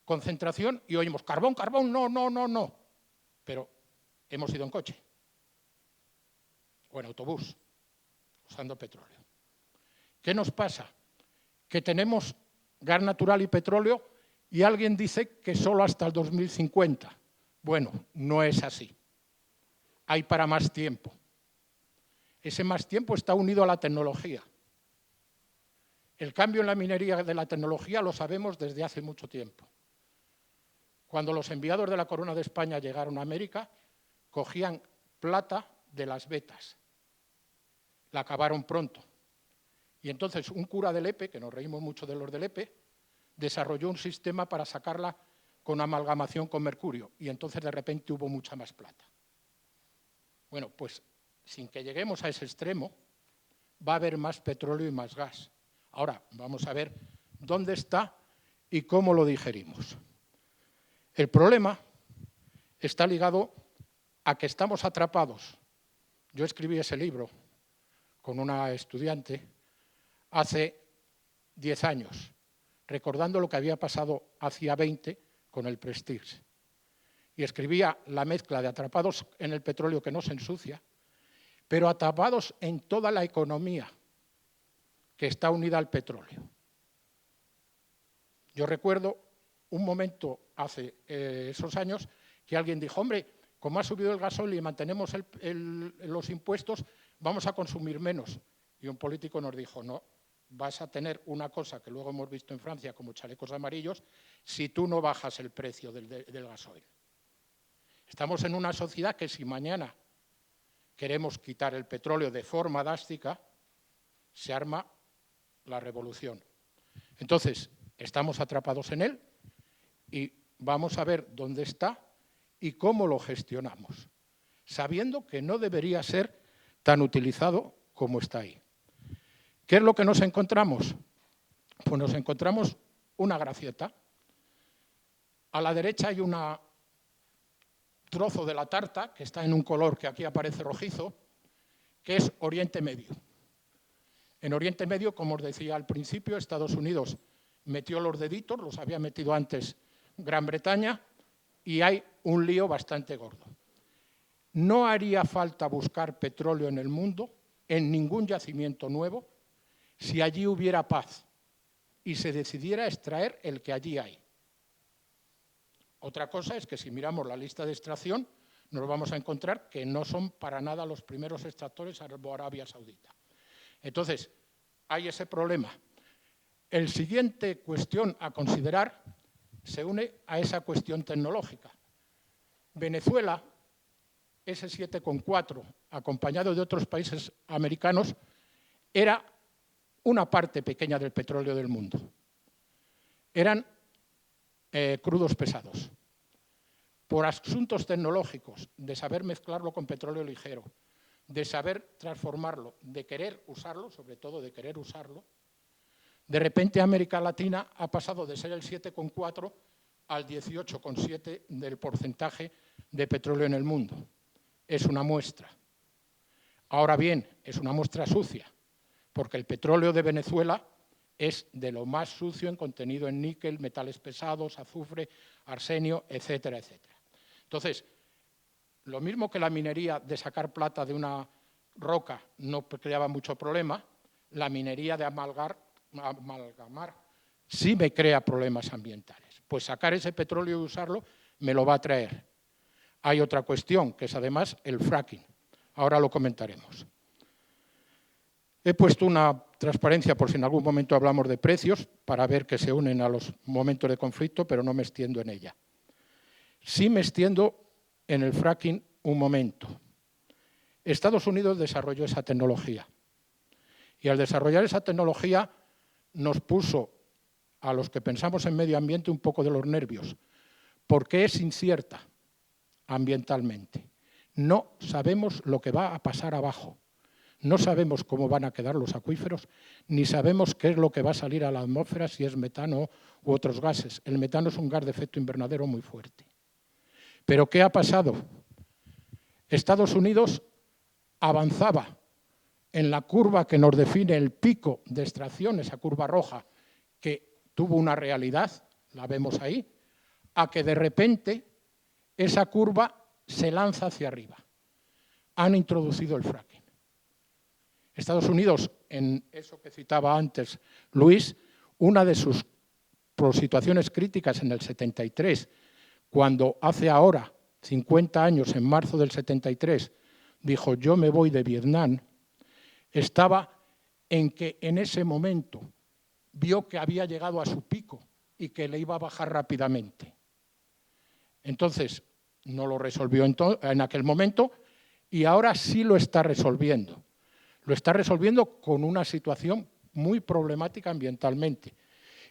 concentración y oímos: carbón, carbón, no, no, no, no. Pero hemos ido en coche o en autobús, usando petróleo. ¿Qué nos pasa? Que tenemos gas natural y petróleo y alguien dice que solo hasta el 2050. Bueno, no es así. Hay para más tiempo. Ese más tiempo está unido a la tecnología. El cambio en la minería de la tecnología lo sabemos desde hace mucho tiempo. Cuando los enviados de la Corona de España llegaron a América, cogían plata de las vetas. La acabaron pronto. Y entonces un cura de Lepe, que nos reímos mucho de los de Lepe, desarrolló un sistema para sacarla con amalgamación con mercurio. Y entonces de repente hubo mucha más plata. Bueno, pues sin que lleguemos a ese extremo, va a haber más petróleo y más gas. Ahora, vamos a ver dónde está y cómo lo digerimos. El problema está ligado a que estamos atrapados. Yo escribí ese libro con una estudiante hace 10 años, recordando lo que había pasado hacía 20 con el Prestige. Y escribía la mezcla de atrapados en el petróleo que no se ensucia, pero atrapados en toda la economía que está unida al petróleo. Yo recuerdo un momento hace esos años que alguien dijo: hombre, como ha subido el gasóleo y mantenemos los impuestos, vamos a consumir menos. Y un político nos dijo: no, vas a tener una cosa que luego hemos visto en Francia como chalecos amarillos, si tú no bajas el precio del gasoil. Estamos en una sociedad que si mañana queremos quitar el petróleo de forma drástica, se arma la revolución. Entonces, estamos atrapados en él y vamos a ver dónde está y cómo lo gestionamos, sabiendo que no debería ser tan utilizado como está ahí. ¿Qué es lo que nos encontramos? Pues nos encontramos una gracieta. A la derecha hay un trozo de la tarta que está en un color que aquí aparece rojizo, que es Oriente Medio. En Oriente Medio, como os decía al principio, Estados Unidos metió los deditos, los había metido antes Gran Bretaña, y hay un lío bastante gordo. No haría falta buscar petróleo en el mundo, en ningún yacimiento nuevo, si allí hubiera paz y se decidiera extraer el que allí hay. Otra cosa es que si miramos la lista de extracción, nos vamos a encontrar que no son para nada los primeros extractores salvo Arabia Saudita. Entonces, hay ese problema. El siguiente cuestión a considerar se une a esa cuestión tecnológica. Venezuela, ese 7,4, acompañado de otros países americanos, era una parte pequeña del petróleo del mundo. Eran crudos pesados. Por asuntos tecnológicos, de saber mezclarlo con petróleo ligero, de saber transformarlo, de querer usarlo, sobre todo de querer usarlo, de repente América Latina ha pasado de ser el 7,4 al 18,7 del porcentaje de petróleo en el mundo. Es una muestra. Ahora bien, es una muestra sucia, porque el petróleo de Venezuela es de lo más sucio en contenido en níquel, metales pesados, azufre, arsenio, etcétera, etcétera. Entonces, lo mismo que la minería de sacar plata de una roca no creaba mucho problema, la minería de amalgamar sí me crea problemas ambientales. Pues sacar ese petróleo y usarlo me lo va a traer. Hay otra cuestión, que es además el fracking. Ahora lo comentaremos. He puesto una transparencia por si en algún momento hablamos de precios para ver que se unen a los momentos de conflicto, pero no me extiendo en ella. Sí me extiendo en el fracking un momento. Estados Unidos desarrolló esa tecnología y al desarrollar esa tecnología nos puso a los que pensamos en medio ambiente un poco de los nervios, porque es incierta ambientalmente. No sabemos lo que va a pasar abajo. No sabemos cómo van a quedar los acuíferos, ni sabemos qué es lo que va a salir a la atmósfera, si es metano u otros gases. El metano es un gas de efecto invernadero muy fuerte. ¿Pero qué ha pasado? Estados Unidos avanzaba en la curva que nos define el pico de extracción, esa curva roja, que tuvo una realidad, la vemos ahí, a que de repente esa curva se lanza hacia arriba. Han introducido el fracking. Estados Unidos, en eso que citaba antes Luis, una de sus situaciones críticas en el 73, cuando hace ahora 50 años, en marzo del 73, dijo yo me voy de Vietnam, estaba en que en ese momento vio que había llegado a su pico y que le iba a bajar rápidamente. Entonces, no lo resolvió en aquel momento y ahora sí lo está resolviendo. Lo está resolviendo con una situación muy problemática ambientalmente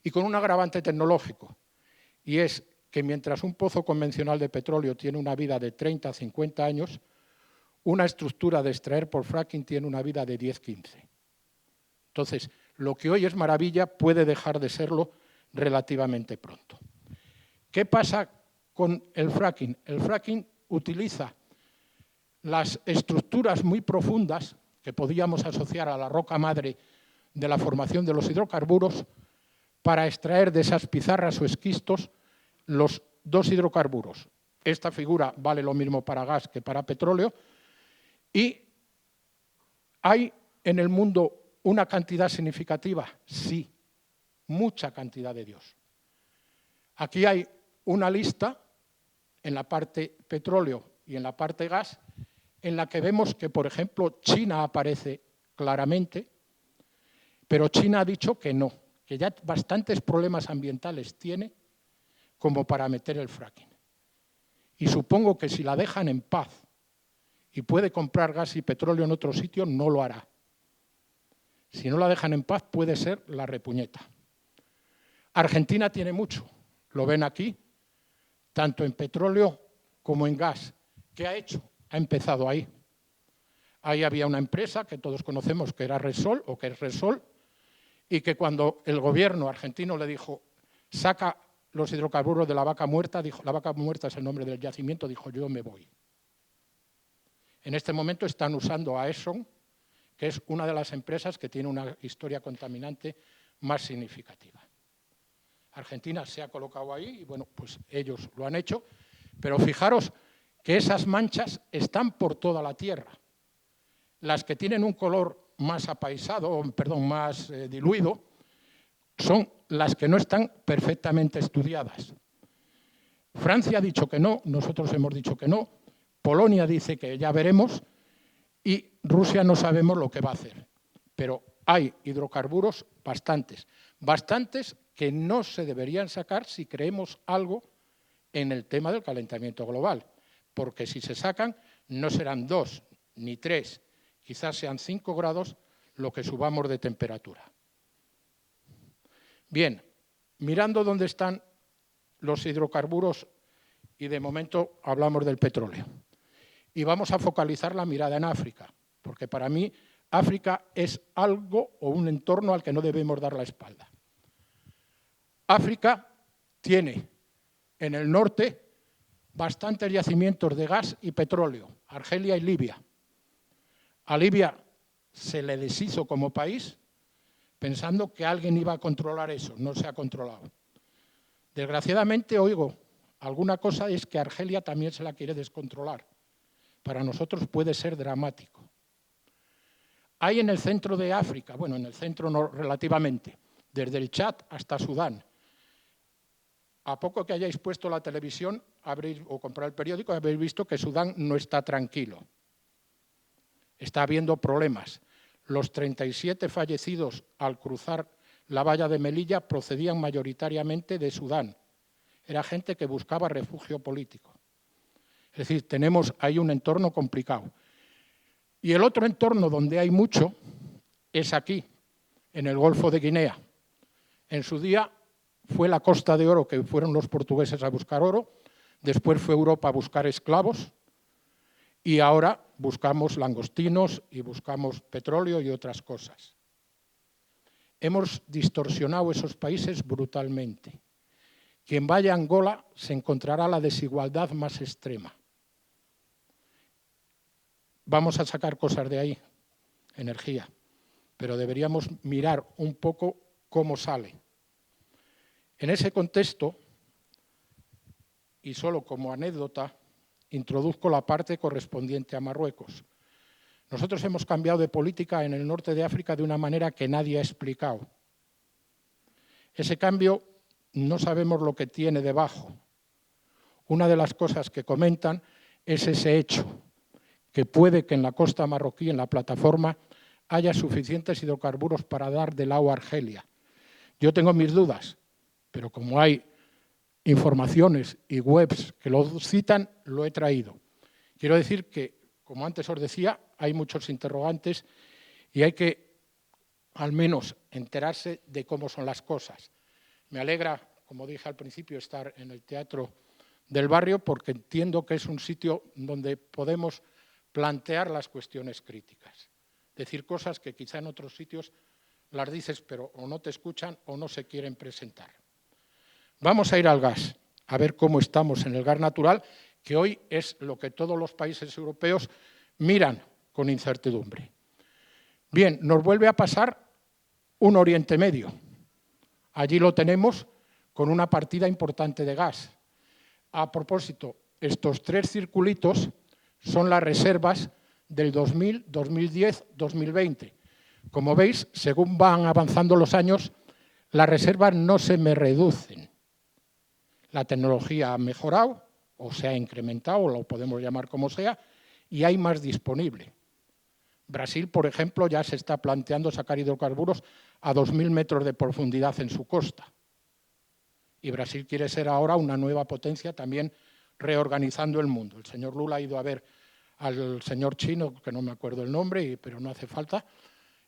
y con un agravante tecnológico. Y es que mientras un pozo convencional de petróleo tiene una vida de 30 a 50 años, una estructura de extraer por fracking tiene una vida de 10-15. Entonces, lo que hoy es maravilla puede dejar de serlo relativamente pronto. ¿Qué pasa con el fracking? El fracking utiliza las estructuras muy profundas que podíamos asociar a la roca madre de la formación de los hidrocarburos para extraer de esas pizarras o esquistos los dos hidrocarburos. Esta figura vale lo mismo para gas que para petróleo y hay en el mundo una cantidad significativa, sí, mucha cantidad de Dios. Aquí hay una lista en la parte petróleo y en la parte gas en la que vemos que, por ejemplo, China aparece claramente, pero China ha dicho que no, que ya bastantes problemas ambientales tiene como para meter el fracking. Y supongo que si la dejan en paz y puede comprar gas y petróleo en otro sitio, no lo hará. Si no la dejan en paz, puede ser la repuñeta. Argentina tiene mucho, lo ven aquí, tanto en petróleo como en gas. ¿Qué ha hecho? Ha empezado ahí. Ahí había una empresa que todos conocemos que era Repsol o que es Repsol y que cuando el gobierno argentino le dijo saca los hidrocarburos de la vaca muerta, dijo, la vaca muerta es el nombre del yacimiento, dijo yo me voy. En este momento están usando a Exxon, que es una de las empresas que tiene una historia contaminante más significativa. Argentina se ha colocado ahí y bueno, pues ellos lo han hecho, pero fijaros que esas manchas están por toda la Tierra. Las que tienen un color más apaisado, más diluido, son las que no están perfectamente estudiadas. Francia ha dicho que no, nosotros hemos dicho que no, Polonia dice que ya veremos y Rusia no sabemos lo que va a hacer. Pero hay hidrocarburos bastantes que no se deberían sacar si creemos algo en el tema del calentamiento global. Porque si se sacan, no serán 2 ni 3, quizás sean 5 grados lo que subamos de temperatura. Bien, mirando dónde están los hidrocarburos, y de momento hablamos del petróleo. Y vamos a focalizar la mirada en África, porque para mí África es algo o un entorno al que no debemos dar la espalda. África tiene en el norte bastantes yacimientos de gas y petróleo, Argelia y Libia. A Libia se le deshizo como país pensando que alguien iba a controlar eso, no se ha controlado. Desgraciadamente oigo alguna cosa, es que Argelia también se la quiere descontrolar. Para nosotros puede ser dramático. Hay en el centro de África, bueno, en el centro no relativamente, desde el Chad hasta Sudán. A poco que hayáis puesto la televisión o comprado el periódico, habréis visto que Sudán no está tranquilo. está habiendo problemas. Los 37 fallecidos al cruzar la valla de Melilla procedían mayoritariamente de Sudán. Era gente que buscaba refugio político. Es decir, tenemos ahí un entorno complicado. Y el otro entorno donde hay mucho es aquí, en el Golfo de Guinea. En su día fue la Costa de Oro, que fueron los portugueses a buscar oro, después fue Europa a buscar esclavos, y ahora buscamos langostinos y buscamos petróleo y otras cosas. Hemos distorsionado esos países brutalmente. Quien vaya a Angola se encontrará la desigualdad más extrema. Vamos a sacar cosas de ahí, energía, pero deberíamos mirar un poco cómo sale. En ese contexto, y solo como anécdota, introduzco la parte correspondiente a Marruecos. Nosotros hemos cambiado de política en el norte de África de una manera que nadie ha explicado. Ese cambio no sabemos lo que tiene debajo. Una de las cosas que comentan es ese hecho, que puede que en la costa marroquí, en la plataforma, haya suficientes hidrocarburos para dar del agua a Argelia. Yo tengo mis dudas, pero como hay informaciones y webs que lo citan, lo he traído. Quiero decir que, como antes os decía, hay muchos interrogantes y hay que, al menos, enterarse de cómo son las cosas. Me alegra, como dije al principio, estar en el Teatro del Barrio porque entiendo que es un sitio donde podemos plantear las cuestiones críticas, decir cosas que quizá en otros sitios las dices pero o no te escuchan o no se quieren presentar. Vamos a ir al gas, a ver cómo estamos en el gas natural, que hoy es lo que todos los países europeos miran con incertidumbre. Bien, nos vuelve a pasar un Oriente Medio. Allí lo tenemos con una partida importante de gas. A propósito, estos 3 circulitos son las reservas del 2000, 2010, 2020. Como veis, según van avanzando los años, las reservas no se me reducen. La tecnología ha mejorado, o se ha incrementado, o lo podemos llamar como sea, y hay más disponible. Brasil, por ejemplo, ya se está planteando sacar hidrocarburos a 2.000 metros de profundidad en su costa. Y Brasil quiere ser ahora una nueva potencia también reorganizando el mundo. El señor Lula ha ido a ver al señor chino, que no me acuerdo el nombre, pero no hace falta,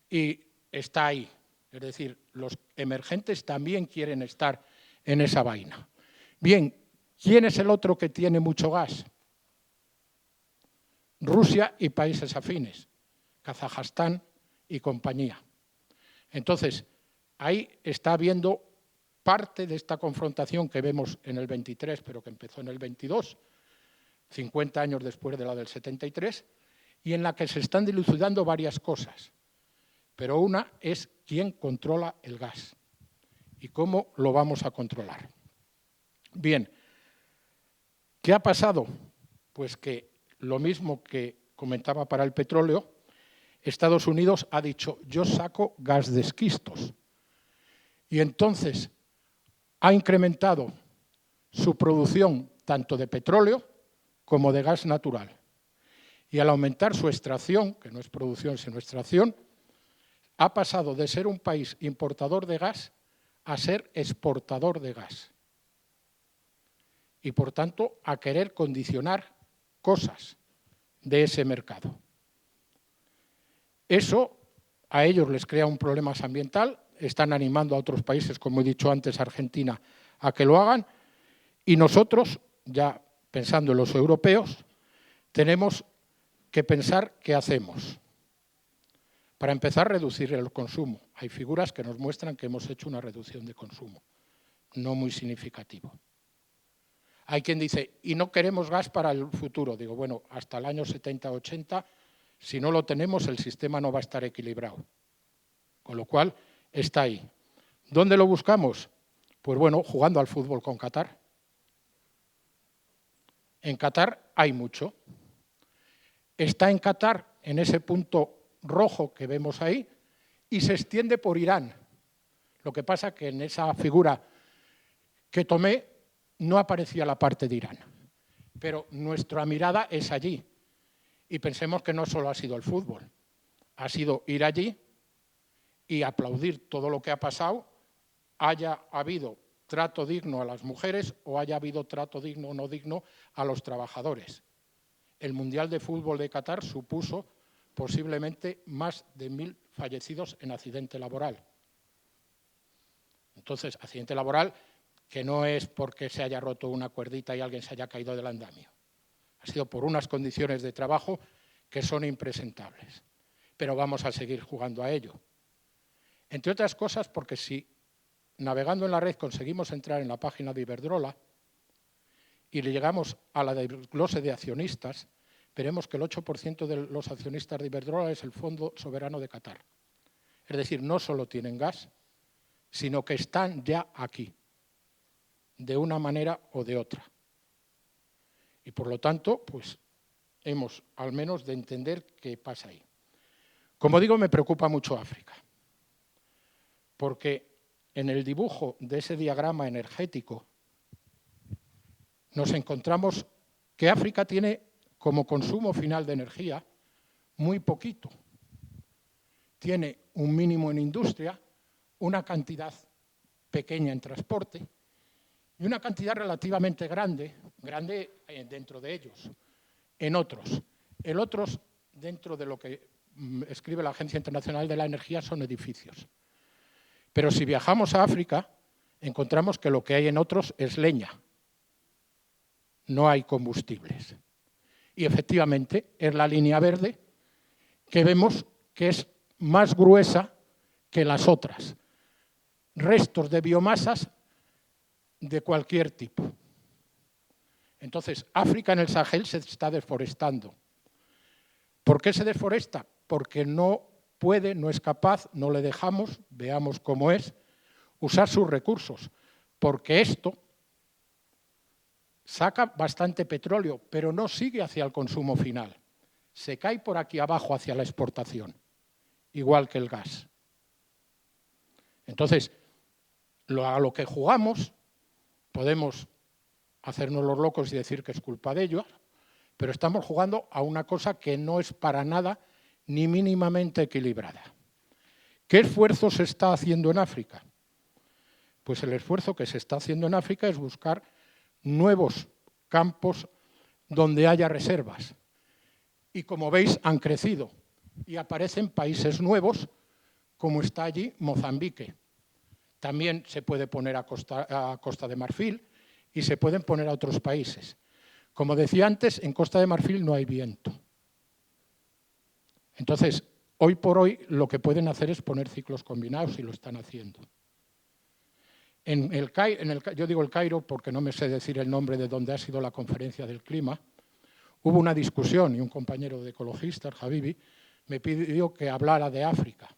y está ahí. Es decir, los emergentes también quieren estar en esa vaina. Bien, ¿quién es el otro que tiene mucho gas? Rusia y países afines, Kazajstán y compañía. Entonces, ahí está habiendo parte de esta confrontación que vemos en el 23, pero que empezó en el 22, 50 años después de la del 73, y en la que se están dilucidando varias cosas. Pero una es quién controla el gas y cómo lo vamos a controlar. Bien, ¿qué ha pasado? Pues que lo mismo que comentaba para el petróleo, Estados Unidos ha dicho, yo saco gas de esquistos. Y entonces ha incrementado su producción tanto de petróleo como de gas natural. Y al aumentar su extracción, que no es producción sino extracción, ha pasado de ser un país importador de gas a ser exportador de gas. Y por tanto a querer condicionar cosas de ese mercado. Eso a ellos les crea un problema ambiental, están animando a otros países, como he dicho antes, Argentina, a que lo hagan, y nosotros, ya pensando en los europeos, tenemos que pensar qué hacemos. Para empezar, reducir el consumo. Hay figuras que nos muestran que hemos hecho una reducción de consumo, no muy significativo. Hay quien dice, y no queremos gas para el futuro. Digo, bueno, hasta el año 70-80, si no lo tenemos, el sistema no va a estar equilibrado. Con lo cual, está ahí. ¿Dónde lo buscamos? Pues bueno, jugando al fútbol con Qatar. En Qatar hay mucho. Está en Qatar, en ese punto rojo que vemos ahí, y se extiende por Irán. Lo que pasa que en esa figura que tomé no aparecía la parte de Irán. Pero nuestra mirada es allí. Y pensemos que no solo ha sido el fútbol, ha sido ir allí y aplaudir todo lo que ha pasado, haya habido trato digno a las mujeres o haya habido trato digno o no digno a los trabajadores. El Mundial de Fútbol de Qatar supuso posiblemente más de 1000 fallecidos en accidente laboral. Entonces, accidente laboral que no es porque se haya roto una cuerdita y alguien se haya caído del andamio. Ha sido por unas condiciones de trabajo que son impresentables. Pero vamos a seguir jugando a ello. Entre otras cosas porque si navegando en la red conseguimos entrar en la página de Iberdrola y le llegamos a la desglose de accionistas, veremos que el 8% de los accionistas de Iberdrola es el Fondo Soberano de Qatar. Es decir, no solo tienen gas, sino que están ya aquí, de una manera o de otra. Y por lo tanto, pues hemos al menos de entender qué pasa ahí. Como digo, me preocupa mucho África, porque en el dibujo de ese diagrama energético nos encontramos que África tiene como consumo final de energía muy poquito. Tiene un mínimo en industria, una cantidad pequeña en transporte y una cantidad relativamente grande dentro de ellos, en otros. El otros, dentro de lo que escribe la Agencia Internacional de la Energía, son edificios. Pero si viajamos a África, encontramos que lo que hay en otros es leña. No hay combustibles. Y efectivamente es la línea verde que vemos que es más gruesa que las otras. Restos de biomasas de cualquier tipo. Entonces, África en el Sahel se está deforestando. ¿Por qué se deforesta? Porque no puede, no es capaz, no le dejamos, veamos cómo es, usar sus recursos. Porque esto saca bastante petróleo, pero no sigue hacia el consumo final. Se cae por aquí abajo hacia la exportación, igual que el gas. Entonces, a lo que jugamos, podemos hacernos los locos y decir que es culpa de ellos, pero estamos jugando a una cosa que no es para nada ni mínimamente equilibrada. ¿Qué esfuerzo se está haciendo en África? Pues el esfuerzo que se está haciendo en África es buscar nuevos campos donde haya reservas. Y como veis, han crecido y aparecen países nuevos, como está allí Mozambique. También se puede poner a Costa de Marfil y se pueden poner a otros países. Como decía antes, en Costa de Marfil no hay viento. Entonces, hoy por hoy lo que pueden hacer es poner ciclos combinados y lo están haciendo. Yo digo el Cairo porque no me sé decir el nombre de donde ha sido la conferencia del clima. Hubo una discusión y un compañero de ecologistas, Habibi, me pidió que hablara de África,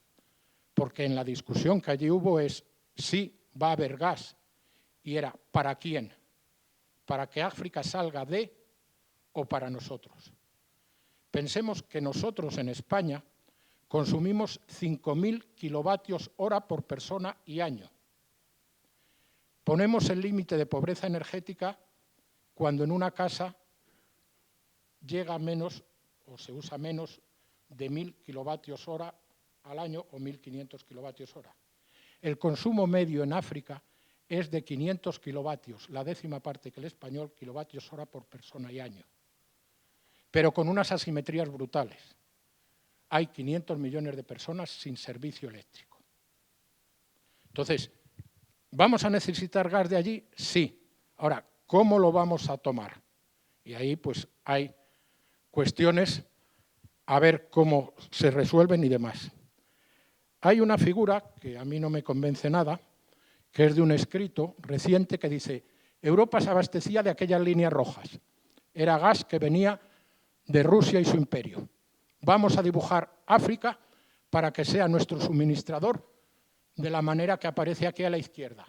porque en la discusión que allí hubo es si va a haber gas y era ¿para quién? ¿Para que África salga de o para nosotros? Pensemos que nosotros en España consumimos 5.000 kilovatios hora por persona y año. Ponemos el límite de pobreza energética cuando en una casa llega menos o se usa menos de 1.000 kilovatios hora al año o 1.500 kilovatios hora. El consumo medio en África es de 500 kilovatios, la décima parte que el español, kilovatios hora por persona y año. Pero con unas asimetrías brutales. Hay 500 millones de personas sin servicio eléctrico. Entonces, ¿vamos a necesitar gas de allí? Sí. Ahora, ¿cómo lo vamos a tomar? Y ahí pues hay cuestiones a ver cómo se resuelven y demás. Hay una figura que a mí no me convence nada, que es de un escrito reciente que dice: Europa se abastecía de aquellas líneas rojas. Era gas que venía de Rusia y su imperio. Vamos a dibujar África para que sea nuestro suministrador de la manera que aparece aquí a la izquierda.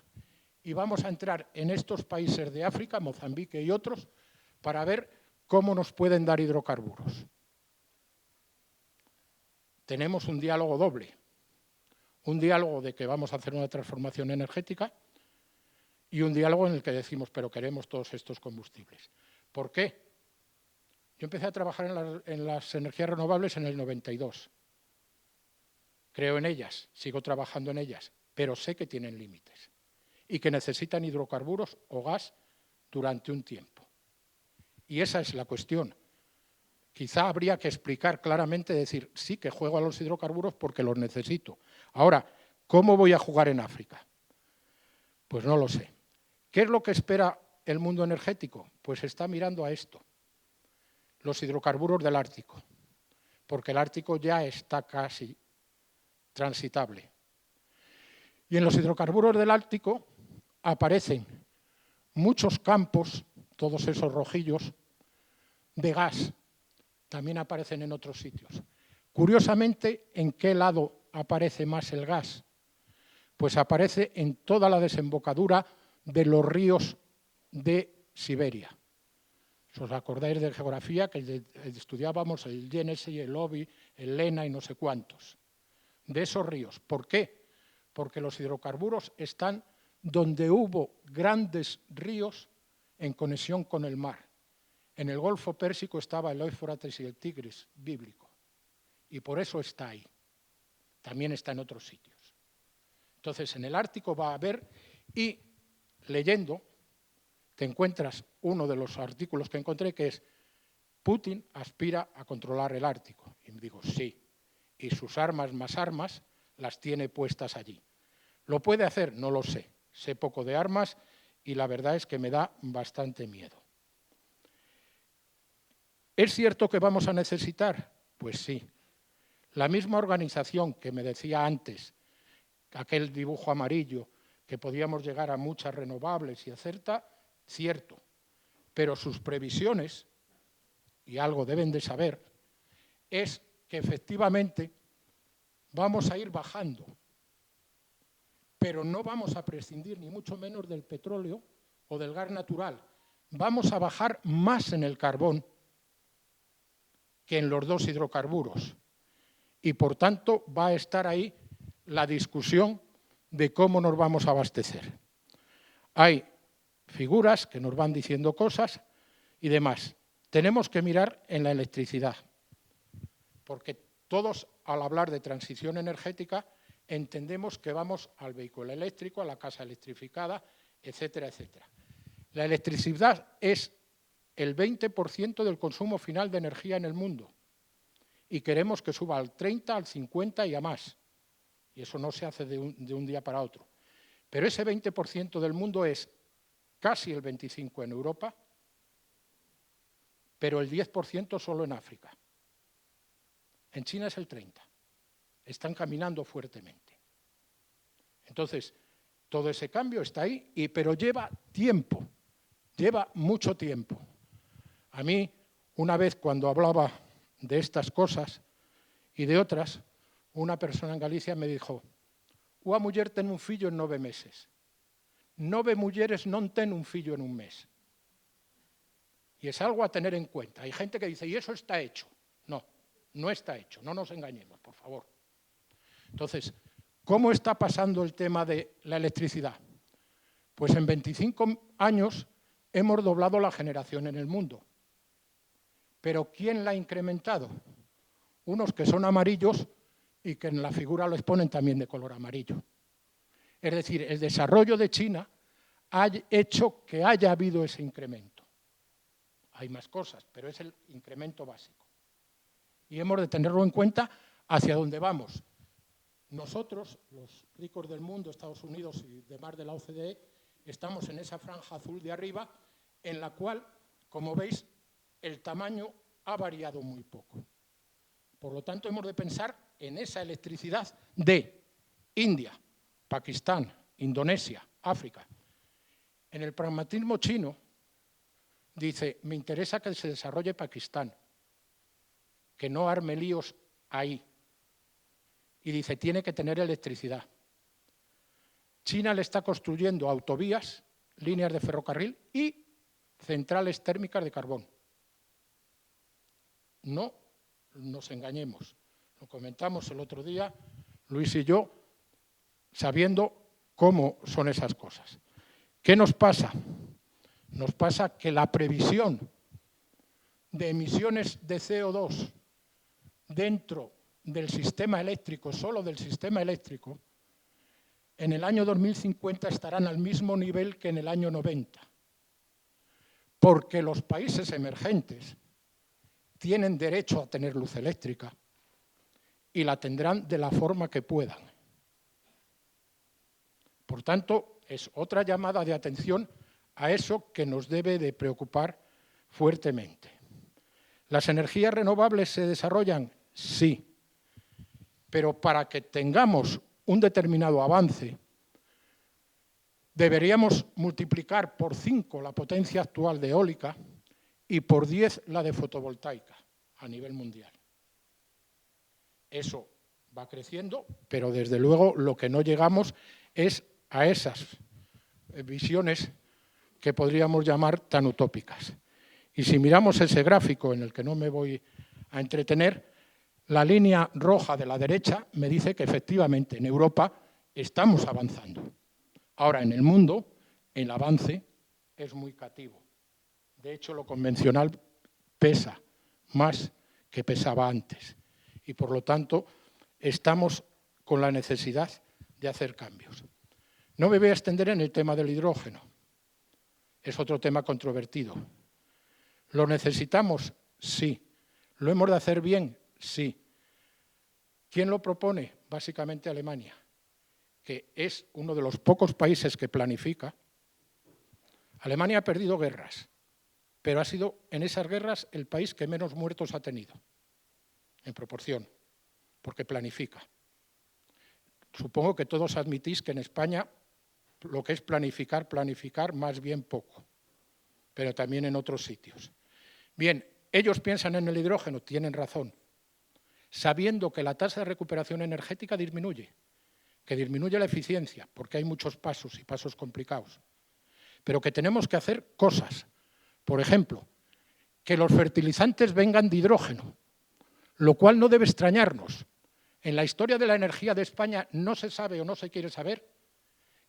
Y vamos a entrar en estos países de África, Mozambique y otros, para ver cómo nos pueden dar hidrocarburos. Tenemos un diálogo doble. Un diálogo de que vamos a hacer una transformación energética y un diálogo en el que decimos, pero queremos todos estos combustibles. ¿Por qué? Yo empecé a trabajar en las energías renovables en el 92. Creo en ellas, sigo trabajando en ellas, pero sé que tienen límites y que necesitan hidrocarburos o gas durante un tiempo. Y esa es la cuestión. Quizá habría que explicar claramente, decir, sí que juego a los hidrocarburos porque los necesito. Ahora, ¿cómo voy a jugar en África? Pues no lo sé. ¿Qué es lo que espera el mundo energético? Pues está mirando a esto, los hidrocarburos del Ártico, porque el Ártico ya está casi transitable. Y en los hidrocarburos del Ártico aparecen muchos campos, todos esos rojillos, de gas. También aparecen en otros sitios. Curiosamente, ¿en qué lado aparece más el gas? Pues aparece en toda la desembocadura de los ríos de Siberia. Si os acordáis de geografía, que estudiábamos el Yenisei, el Obi, el Lena y no sé cuántos. De esos ríos. ¿Por qué? Porque los hidrocarburos están donde hubo grandes ríos en conexión con el mar. En el Golfo Pérsico estaba el Éufrates y el Tigris bíblico. Y por eso está ahí. También está en otros sitios. Entonces, en el Ártico va a haber, y leyendo, te encuentras uno de los artículos que encontré que es Putin aspira a controlar el Ártico. Y me digo, sí. Y sus armas más armas las tiene puestas allí. ¿Lo puede hacer? No lo sé. Sé poco de armas y la verdad es que me da bastante miedo. ¿Es cierto que vamos a necesitar? Pues sí. La misma organización que me decía antes, aquel dibujo amarillo, que podíamos llegar a muchas renovables y etcétera, cierto. Pero sus previsiones, y algo deben de saber, es que efectivamente vamos a ir bajando, pero no vamos a prescindir ni mucho menos del petróleo o del gas natural. Vamos a bajar más en el carbón que en los dos hidrocarburos. Y por tanto va a estar ahí la discusión de cómo nos vamos a abastecer. Hay figuras que nos van diciendo cosas y demás. Tenemos que mirar en la electricidad, porque todos al hablar de transición energética entendemos que vamos al vehículo eléctrico, a la casa electrificada, etcétera, etcétera. La electricidad es el 20% del consumo final de energía en el mundo y queremos que suba al 30, al 50 y a más. Y eso no se hace de un día para otro. Pero ese 20% del mundo es casi el 25% en Europa, pero el 10% solo en África. En China es el 30%. Están caminando fuertemente. Entonces, todo ese cambio está ahí, pero lleva tiempo, lleva mucho tiempo. A mí, una vez cuando hablaba de estas cosas y de otras, una persona en Galicia me dijo: «Unha muller ten un fillo en 9 meses. 9 mulleres non ten un fillo en un mes». Y es algo a tener en cuenta. Hay gente que dice, ¿y eso está hecho? No, no está hecho, no nos engañemos, por favor. Entonces, ¿cómo está pasando el tema de la electricidad? Pues en 25 años hemos doblado la generación en el mundo. ¿Pero quién la ha incrementado? Unos que son amarillos y que en la figura los ponen también de color amarillo. Es decir, el desarrollo de China ha hecho que haya habido ese incremento. Hay más cosas, pero es el incremento básico. Y hemos de tenerlo en cuenta hacia dónde vamos. Nosotros, los ricos del mundo, Estados Unidos y demás de la OCDE, estamos en esa franja azul de arriba, en la cual, como veis, el tamaño ha variado muy poco. Por lo tanto, hemos de pensar en esa electricidad de India, Pakistán, Indonesia, África. En el pragmatismo chino dice, me interesa que se desarrolle Pakistán, que no arme líos ahí. Y dice, tiene que tener electricidad. China le está construyendo autovías, líneas de ferrocarril y centrales térmicas de carbón. No nos engañemos. Lo comentamos el otro día, Luis y yo, sabiendo cómo son esas cosas. ¿Qué nos pasa? Nos pasa que la previsión de emisiones de CO2 dentro del sistema eléctrico, solo del sistema eléctrico, en el año 2050 estarán al mismo nivel que en el año 90. Porque los países emergentes tienen derecho a tener luz eléctrica y la tendrán de la forma que puedan. Por tanto, es otra llamada de atención a eso que nos debe de preocupar fuertemente. ¿Las energías renovables se desarrollan? Sí. Pero para que tengamos un determinado avance, deberíamos multiplicar por 5 la potencia actual de eólica y por 10 la de fotovoltaica a nivel mundial. Eso va creciendo, pero desde luego lo que no llegamos es a esas visiones que podríamos llamar tan utópicas. Y si miramos ese gráfico en el que no me voy a entretener, la línea roja de la derecha me dice que efectivamente en Europa estamos avanzando. Ahora, en el mundo, el avance es muy cativo. De hecho, lo convencional pesa más que pesaba antes. Y, por lo tanto, estamos con la necesidad de hacer cambios. No me voy a extender en el tema del hidrógeno. Es otro tema controvertido. ¿Lo necesitamos? Sí. ¿Lo hemos de hacer bien? Sí. ¿Quién lo propone? Básicamente Alemania, que es uno de los pocos países que planifica. Alemania ha perdido guerras, pero ha sido en esas guerras el país que menos muertos ha tenido, en proporción, porque planifica. Supongo que todos admitís que en España lo que es planificar, más bien poco, pero también en otros sitios. Bien, ellos piensan en el hidrógeno, tienen razón, sabiendo que la tasa de recuperación energética disminuye, que disminuye la eficiencia, porque hay muchos pasos y pasos complicados, pero que tenemos que hacer cosas. Por ejemplo, que los fertilizantes vengan de hidrógeno, lo cual no debe extrañarnos. En la historia de la energía de España no se sabe o no se quiere saber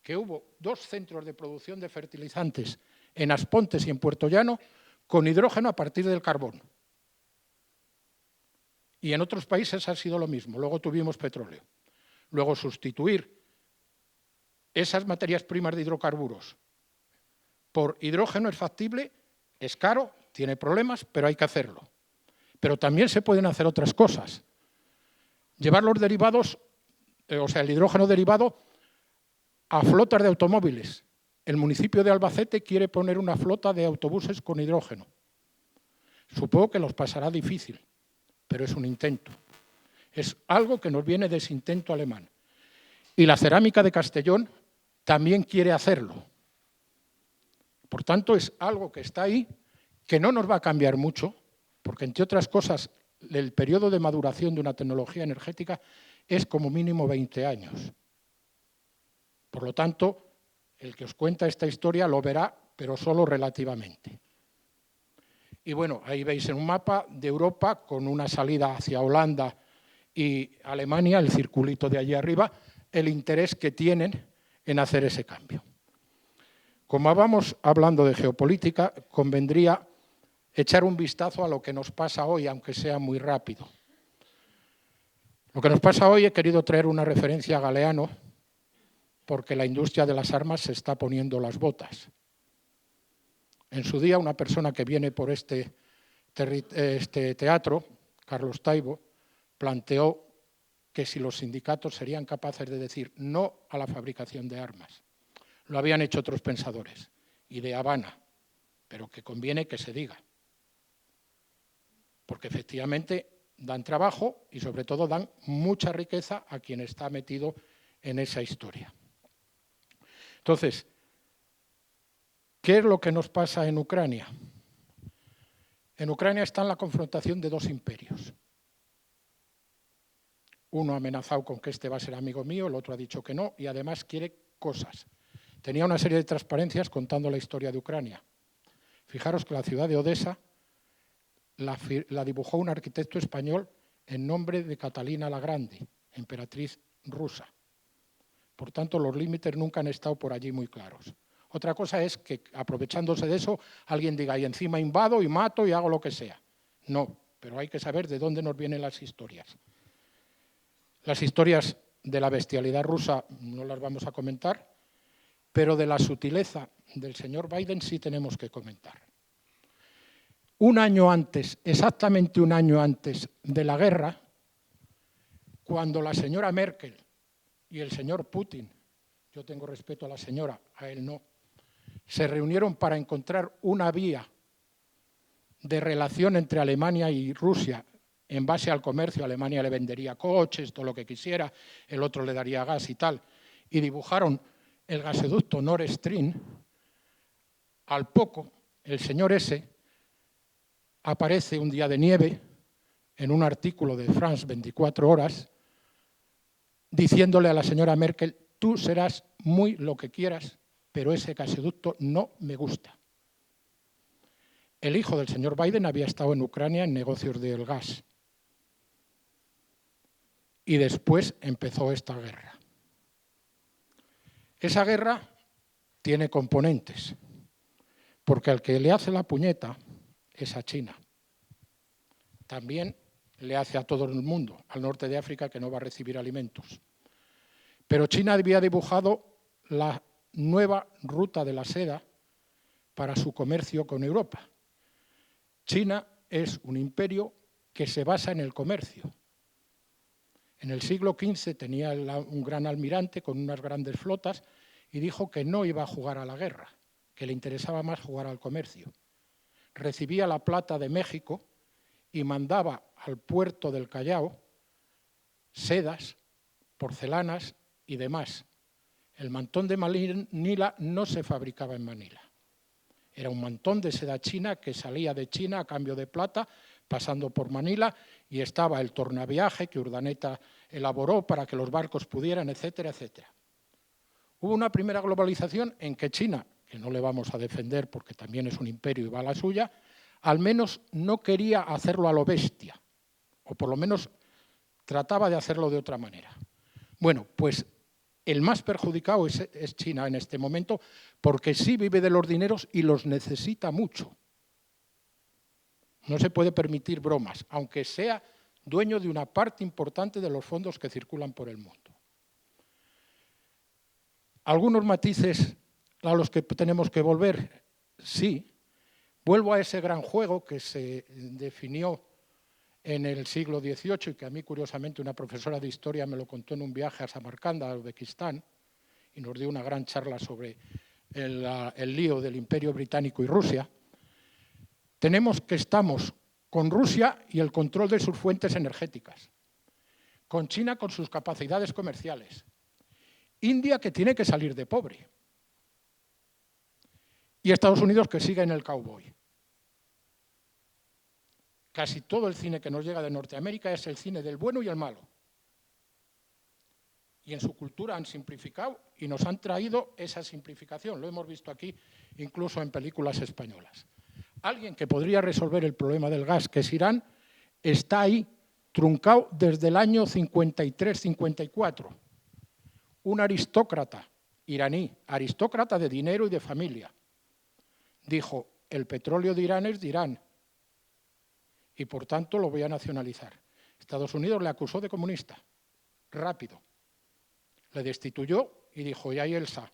que hubo 2 centros de producción de fertilizantes en Aspontes y en Puerto Llano con hidrógeno a partir del carbón. Y en otros países ha sido lo mismo. Luego tuvimos petróleo. Luego sustituir esas materias primas de hidrocarburos por hidrógeno es factible, es caro, tiene problemas, pero hay que hacerlo. Pero también se pueden hacer otras cosas. Llevar los derivados, el hidrógeno derivado, a flotas de automóviles. El municipio de Albacete quiere poner una flota de autobuses con hidrógeno. Supongo que los pasará difícil, pero es un intento. Es algo que nos viene de ese intento alemán. Y la cerámica de Castellón también quiere hacerlo. Por tanto, es algo que está ahí, que no nos va a cambiar mucho, porque, entre otras cosas, el periodo de maduración de una tecnología energética es como mínimo 20 años. Por lo tanto, el que os cuenta esta historia lo verá, pero solo relativamente. Y bueno, ahí veis en un mapa de Europa, con una salida hacia Holanda y Alemania, el circulito de allí arriba, el interés que tienen en hacer ese cambio. Como vamos hablando de geopolítica, convendría echar un vistazo a lo que nos pasa hoy, aunque sea muy rápido. Lo que nos pasa hoy, he querido traer una referencia a Galeano, porque la industria de las armas se está poniendo las botas. En su día, una persona que viene por este teatro, Carlos Taibo, planteó que si los sindicatos serían capaces de decir no a la fabricación de armas. Lo habían hecho otros pensadores, y de Habana, pero que conviene que se diga. Porque efectivamente dan trabajo y sobre todo dan mucha riqueza a quien está metido en esa historia. Entonces, ¿qué es lo que nos pasa en Ucrania? En Ucrania está en la confrontación de 2 imperios. Uno ha amenazado con que este va a ser amigo mío, el otro ha dicho que no, y además quiere cosas. Tenía una serie de transparencias contando la historia de Ucrania. Fijaros que la ciudad de Odessa la dibujó un arquitecto español en nombre de Catalina la Grande, emperatriz rusa. Por tanto, los límites nunca han estado por allí muy claros. Otra cosa es que, aprovechándose de eso, alguien diga, y encima invado y mato y hago lo que sea. No, pero hay que saber de dónde nos vienen las historias. Las historias de la bestialidad rusa no las vamos a comentar, pero de la sutileza del señor Biden sí tenemos que comentar. Un año antes, exactamente un año antes de la guerra, cuando la señora Merkel y el señor Putin, yo tengo respeto a la señora, a él no, se reunieron para encontrar una vía de relación entre Alemania y Rusia en base al comercio. Alemania le vendería coches, todo lo que quisiera, el otro le daría gas y tal, y dibujaron el gasoducto Nord Stream. Al poco, el señor ese aparece un día de nieve en un artículo de France 24 horas diciéndole a la señora Merkel: tú serás muy lo que quieras, pero ese gasoducto no me gusta. El hijo del señor Biden había estado en Ucrania en negocios del gas. Y después empezó esta guerra. Esa guerra tiene componentes, porque al que le hace la puñeta es a China. También le hace a todo el mundo, al norte de África, que no va a recibir alimentos. Pero China había dibujado la nueva ruta de la seda para su comercio con Europa. China es un imperio que se basa en el comercio. En el siglo XV tenía un gran almirante con unas grandes flotas y dijo que no iba a jugar a la guerra, que le interesaba más jugar al comercio. Recibía la plata de México y mandaba al puerto del Callao sedas, porcelanas y demás. El mantón de Manila no se fabricaba en Manila. Era un mantón de seda china que salía de China a cambio de plata, pasando por Manila, y estaba el tornaviaje que Urdaneta elaboró para que los barcos pudieran, etcétera, etcétera. Hubo una primera globalización en que China, que no le vamos a defender porque también es un imperio y va a la suya, al menos no quería hacerlo a lo bestia, o por lo menos trataba de hacerlo de otra manera. Bueno, pues el más perjudicado es China en este momento, porque sí vive de los dineros y los necesita mucho. No se puede permitir bromas, aunque sea dueño de una parte importante de los fondos que circulan por el mundo. Algunos matices a los que tenemos que volver, sí. Vuelvo a ese gran juego que se definió en el siglo XVIII y que a mí, curiosamente, una profesora de historia me lo contó en un viaje a Samarcanda, a Uzbekistán, y nos dio una gran charla sobre el lío del Imperio Británico y Rusia. Tenemos que estamos con Rusia y el control de sus fuentes energéticas, con China con sus capacidades comerciales, India que tiene que salir de pobre y Estados Unidos que sigue en el cowboy. Casi todo el cine que nos llega de Norteamérica es el cine del bueno y el malo. Y en su cultura han simplificado y nos han traído esa simplificación. Lo hemos visto aquí incluso en películas españolas. Alguien que podría resolver el problema del gas, que es Irán, está ahí truncado desde el año 53-54. Un aristócrata iraní, aristócrata de dinero y de familia, dijo: el petróleo de Irán es de Irán y por tanto lo voy a nacionalizar. Estados Unidos le acusó de comunista, rápido. Le destituyó y dijo: y ahí el SA.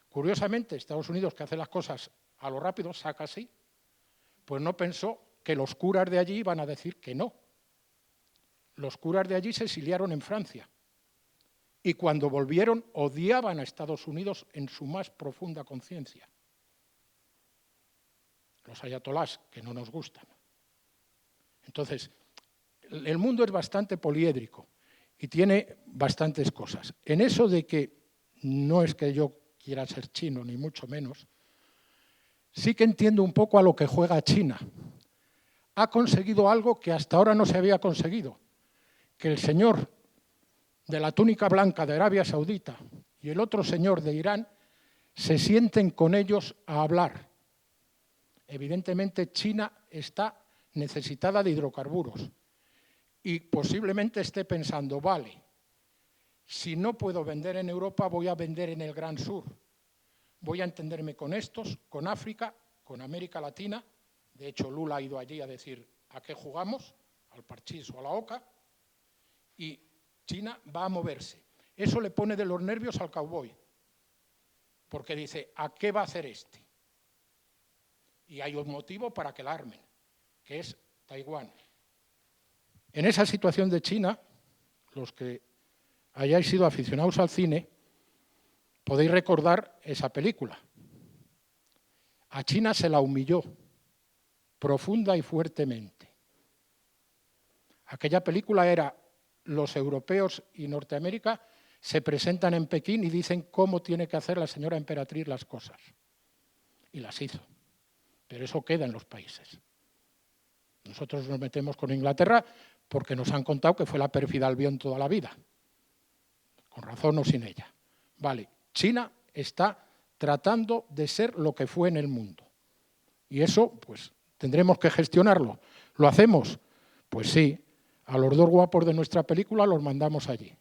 Curiosamente, Estados Unidos, que hace las cosas a lo rápido, saca así, pues no pensó que los curas de allí iban a decir que no. Los curas de allí se exiliaron en Francia y cuando volvieron odiaban a Estados Unidos en su más profunda conciencia. Los ayatolás, que no nos gustan. Entonces, el mundo es bastante poliédrico y tiene bastantes cosas. En eso de que no es que yo quiera ser chino, ni mucho menos, sí que entiendo un poco a lo que juega China. Ha conseguido algo que hasta ahora no se había conseguido, que el señor de la túnica blanca de Arabia Saudita y el otro señor de Irán se sienten con ellos a hablar. Evidentemente, China está necesitada de hidrocarburos y posiblemente esté pensando: vale, si no puedo vender en Europa, voy a vender en el Gran Sur. Voy a entenderme con estos, con África, con América Latina. De hecho, Lula ha ido allí a decir: ¿A qué jugamos? Al parchís o a la oca, y China va a moverse. Eso le pone de los nervios al cowboy, porque dice, ¿a qué va a hacer este? Y hay un motivo para que la armen, que es Taiwán. En esa situación de China, los que hayáis sido aficionados al cine, podéis recordar esa película. A China se la humilló profunda y fuertemente. Aquella película era los europeos y Norteamérica se presentan en Pekín y dicen cómo tiene que hacer la señora emperatriz las cosas. Y las hizo. Pero eso queda en los países. Nosotros nos metemos con Inglaterra porque nos han contado que fue la pérfida Albión toda la vida. Con razón o sin ella. Vale, China está tratando de ser lo que fue en el mundo. Y eso, pues, tendremos que gestionarlo. ¿Lo hacemos? Pues sí. A los dos guapos de nuestra película los mandamos allí.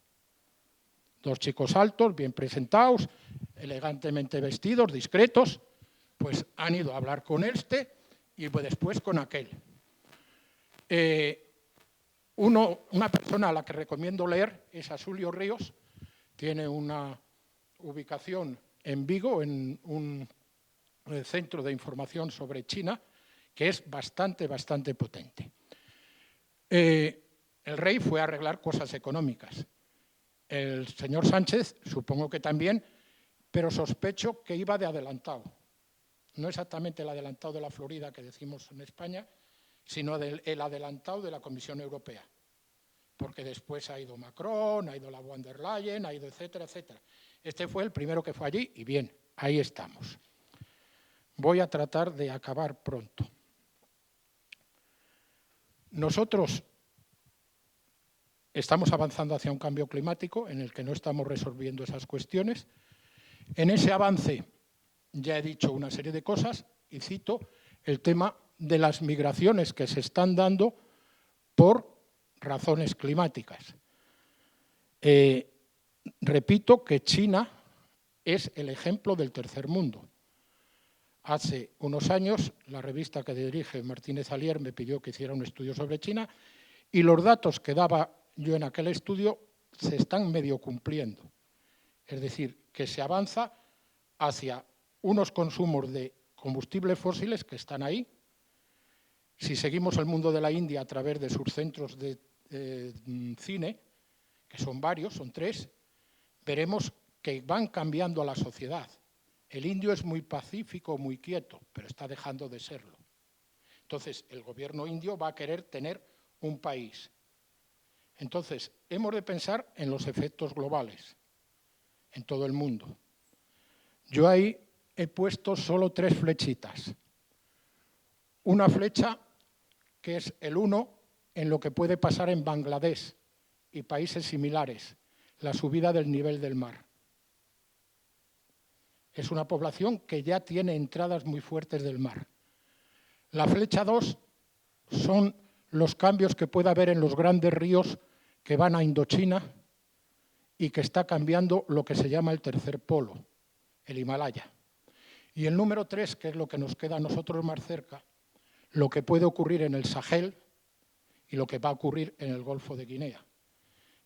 Dos chicos altos, bien presentados, elegantemente vestidos, discretos, pues han ido a hablar con este y después con aquel. Una persona a la que recomiendo leer es a Sulio Ríos, tiene una ubicación en Vigo, en un centro de información sobre China, que es bastante potente. El rey fue a arreglar cosas económicas. El señor Sánchez, supongo que también, pero sospecho que iba de adelantado. No exactamente el adelantado de la Florida que decimos en España, sino el adelantado de la Comisión Europea. Porque después ha ido Macron, ha ido la von der Leyen, ha ido etcétera, etcétera. Este fue el primero que fue allí y bien, ahí estamos. Voy a tratar de acabar pronto. Nosotros estamos avanzando hacia un cambio climático en el que no estamos resolviendo esas cuestiones. En ese avance ya he dicho una serie de cosas y cito el tema de las migraciones que se están dando por razones climáticas. Repito que China es el ejemplo del tercer mundo. Hace unos años, la revista que dirige Martínez Alier me pidió que hiciera un estudio sobre China y los datos que daba yo en aquel estudio se están medio cumpliendo. Es decir, que se avanza hacia unos consumos de combustibles fósiles que están ahí. Si seguimos el mundo de la India a través de sus centros de cine, que son varios, son 3, veremos que van cambiando a la sociedad. El indio es muy pacífico, muy quieto, pero está dejando de serlo. Entonces, el gobierno indio va a querer tener un país. Entonces, hemos de pensar en los efectos globales, en todo el mundo. Yo ahí he puesto solo 3 flechitas. Una flecha que es el 1 en lo que puede pasar en Bangladesh y países similares, la subida del nivel del mar. Es una población que ya tiene entradas muy fuertes del mar. La flecha 2 son los cambios que puede haber en los grandes ríos que van a Indochina y que está cambiando lo que se llama el tercer polo, el Himalaya. Y el número 3, que es lo que nos queda a nosotros más cerca, lo que puede ocurrir en el Sahel y lo que va a ocurrir en el Golfo de Guinea.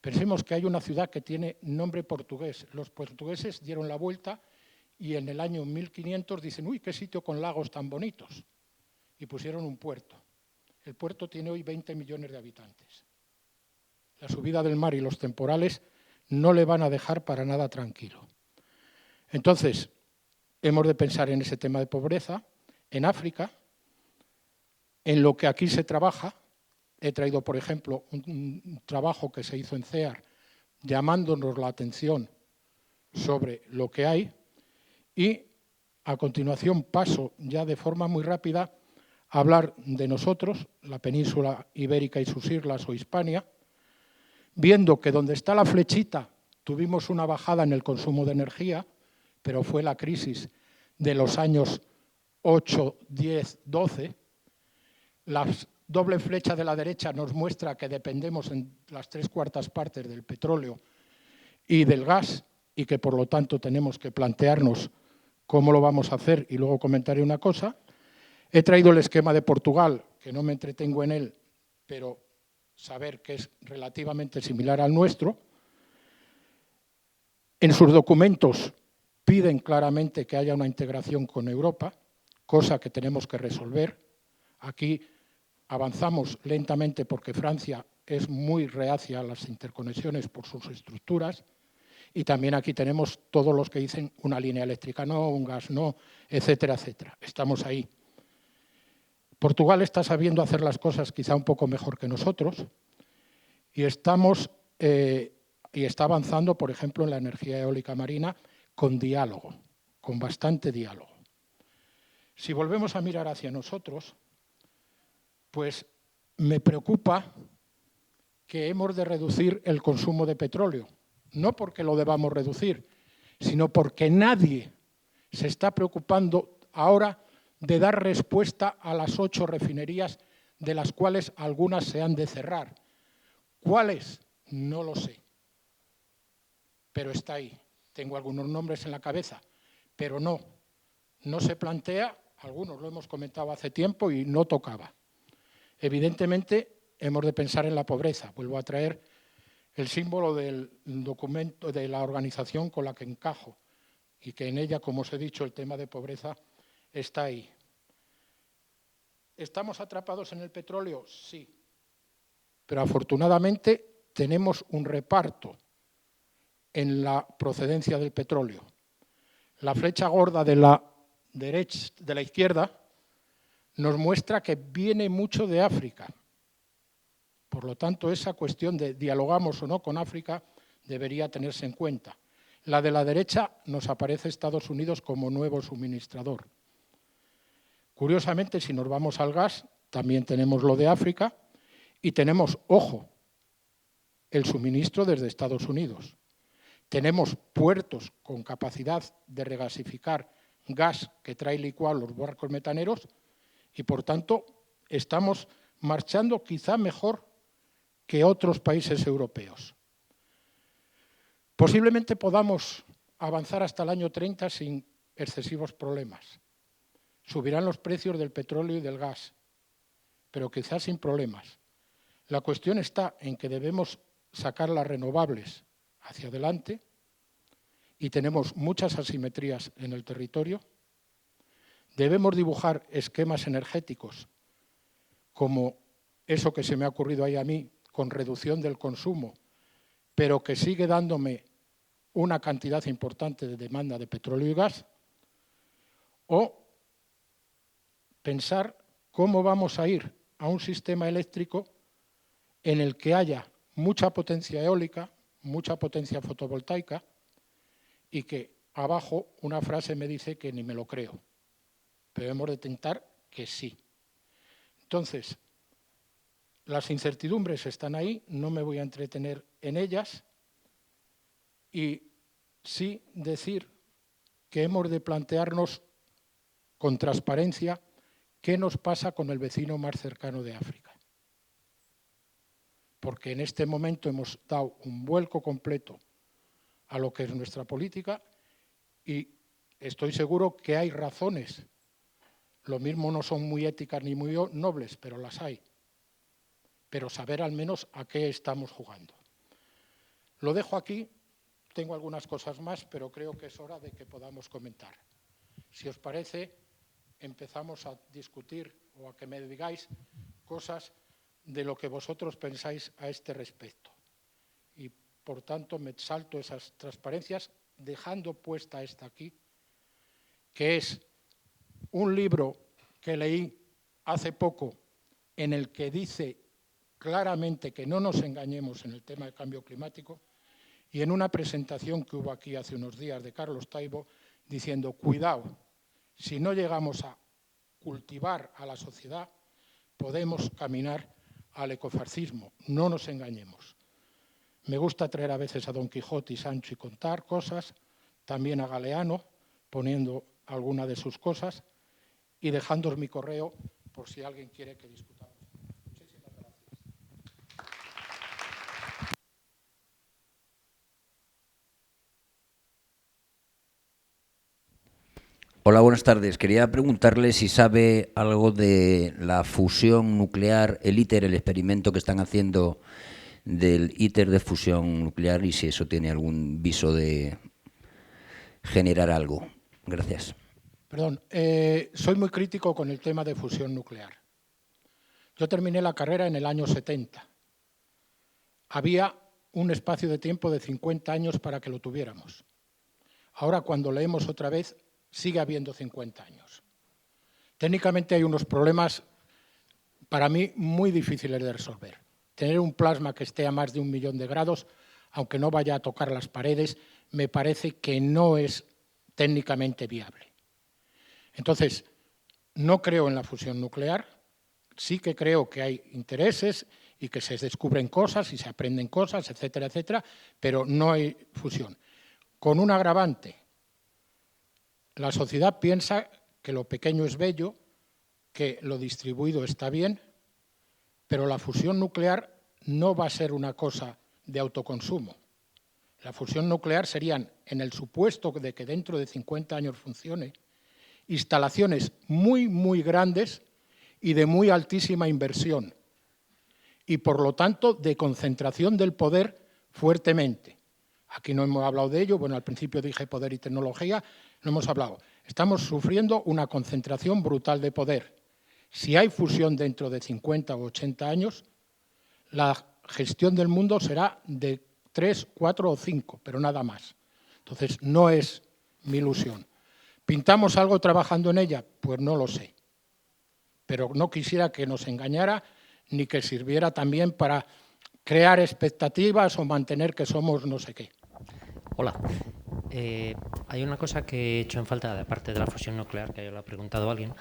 Pensemos que hay una ciudad que tiene nombre portugués. Los portugueses dieron la vuelta y en el año 1500 dicen, uy, qué sitio con lagos tan bonitos. Y pusieron un puerto. El puerto tiene hoy 20 millones de habitantes. La subida del mar y los temporales no le van a dejar para nada tranquilo. Entonces, hemos de pensar en ese tema de pobreza, en África, en lo que aquí se trabaja. He traído, por ejemplo, un trabajo que se hizo en CEAR llamándonos la atención sobre lo que hay y a continuación paso ya de forma muy rápida a hablar de nosotros, la península ibérica y sus islas o Hispania, viendo que donde está la flechita tuvimos una bajada en el consumo de energía, pero fue la crisis de los años 8, 10, 12. La doble flecha de la derecha nos muestra que dependemos en las 3/4 partes del petróleo y del gas y que por lo tanto tenemos que plantearnos cómo lo vamos a hacer y luego comentaré una cosa. He traído el esquema de Portugal que no me entretengo en él, pero saber que es relativamente similar al nuestro. En sus documentos piden claramente que haya una integración con Europa, cosa que tenemos que resolver. Aquí avanzamos lentamente porque Francia es muy reacia a las interconexiones por sus estructuras, y también aquí tenemos todos los que dicen una línea eléctrica no, un gas no, etcétera, etcétera. Estamos ahí. Portugal está sabiendo hacer las cosas quizá un poco mejor que nosotros y está avanzando, por ejemplo, en la energía eólica marina con diálogo, con bastante diálogo. Si volvemos a mirar hacia nosotros, pues me preocupa que hemos de reducir el consumo de petróleo. No porque lo debamos reducir, sino porque nadie se está preocupando ahora de dar respuesta a las 8 refinerías, de las cuales algunas se han de cerrar. ¿Cuáles? No lo sé. Pero está ahí. Tengo algunos nombres en la cabeza, pero no se plantea, algunos lo hemos comentado hace tiempo y no tocaba. Evidentemente, hemos de pensar en la pobreza. Vuelvo a traer el símbolo del documento de la organización con la que encajo y que en ella, como os he dicho, el tema de pobreza está ahí. ¿Estamos atrapados en el petróleo? Sí. Pero afortunadamente tenemos un reparto en la procedencia del petróleo. La flecha gorda de la izquierda nos muestra que viene mucho de África. Por lo tanto, esa cuestión de dialogamos o no con África debería tenerse en cuenta. La de la derecha nos aparece Estados Unidos como nuevo suministrador. Curiosamente, si nos vamos al gas, también tenemos lo de África y tenemos, ojo, el suministro desde Estados Unidos. Tenemos puertos con capacidad de regasificar gas que trae licuado los barcos metaneros y, por tanto, estamos marchando quizá mejor que otros países europeos. Posiblemente podamos avanzar hasta el año 30 sin excesivos problemas. Subirán los precios del petróleo y del gas, pero quizás sin problemas. La cuestión está en que debemos sacar las renovables hacia adelante y tenemos muchas asimetrías en el territorio. Debemos dibujar esquemas energéticos como eso que se me ha ocurrido ahí a mí, con reducción del consumo, pero que sigue dándome una cantidad importante de demanda de petróleo y gas, o pensar cómo vamos a ir a un sistema eléctrico en el que haya mucha potencia eólica, mucha potencia fotovoltaica, y que abajo una frase me dice que ni me lo creo, pero hemos de intentar que sí. Entonces, las incertidumbres están ahí, no me voy a entretener en ellas, y sí decir que hemos de plantearnos con transparencia qué nos pasa con el vecino más cercano de África. Porque en este momento hemos dado un vuelco completo a lo que es nuestra política y estoy seguro que hay razones. Lo mismo no son muy éticas ni muy nobles, pero las hay. Pero saber al menos a qué estamos jugando. Lo dejo aquí, tengo algunas cosas más, pero creo que es hora de que podamos comentar. Si os parece, empezamos a discutir o a que me digáis cosas de lo que vosotros pensáis a este respecto. Y, por tanto, me salto esas transparencias dejando puesta esta aquí, que es un libro que leí hace poco en el que dice claramente que no nos engañemos en el tema del cambio climático, y en una presentación que hubo aquí hace unos días de Carlos Taibo diciendo, cuidado, si no llegamos a cultivar a la sociedad, podemos caminar al ecofascismo, no nos engañemos. Me gusta traer a veces a Don Quijote y Sancho y contar cosas, también a Galeano, poniendo alguna de sus cosas, y dejándoos mi correo por si alguien quiere que discutamos. Muchísimas gracias. Hola, buenas tardes. Quería preguntarle si sabe algo de la fusión nuclear, el ITER, el experimento que están haciendo del ITER de fusión nuclear, y si eso tiene algún viso de generar algo. Gracias. Perdón, soy muy crítico con el tema de fusión nuclear. Yo terminé la carrera en el año 70. Había un espacio de tiempo de 50 años para que lo tuviéramos. Ahora, cuando leemos otra vez, sigue habiendo 50 años. Técnicamente hay unos problemas, para mí, muy difíciles de resolver. Tener un plasma que esté a más de 1 millón de grados, aunque no vaya a tocar las paredes, me parece que no es técnicamente viable. Entonces, no creo en la fusión nuclear, sí que creo que hay intereses y que se descubren cosas y se aprenden cosas, etcétera, etcétera, pero no hay fusión. Con un agravante, la sociedad piensa que lo pequeño es bello, que lo distribuido está bien, pero la fusión nuclear no va a ser una cosa de autoconsumo. La fusión nuclear serían, en el supuesto de que dentro de 50 años funcione, instalaciones muy, muy grandes y de muy altísima inversión, y por lo tanto de concentración del poder fuertemente. Aquí no hemos hablado de ello, bueno, al principio dije poder y tecnología, no hemos hablado. Estamos sufriendo una concentración brutal de poder. Si hay fusión dentro de 50 o 80 años, la gestión del mundo será de 3, 4 o 5, pero nada más. Entonces, no es mi ilusión. ¿Pintamos algo trabajando en ella? Pues no lo sé. Pero no quisiera que nos engañara ni que sirviera también para crear expectativas o mantener que somos no sé qué. Hola. Hay una cosa que he hecho en falta, aparte de la fusión nuclear, que ya lo ha preguntado alguien,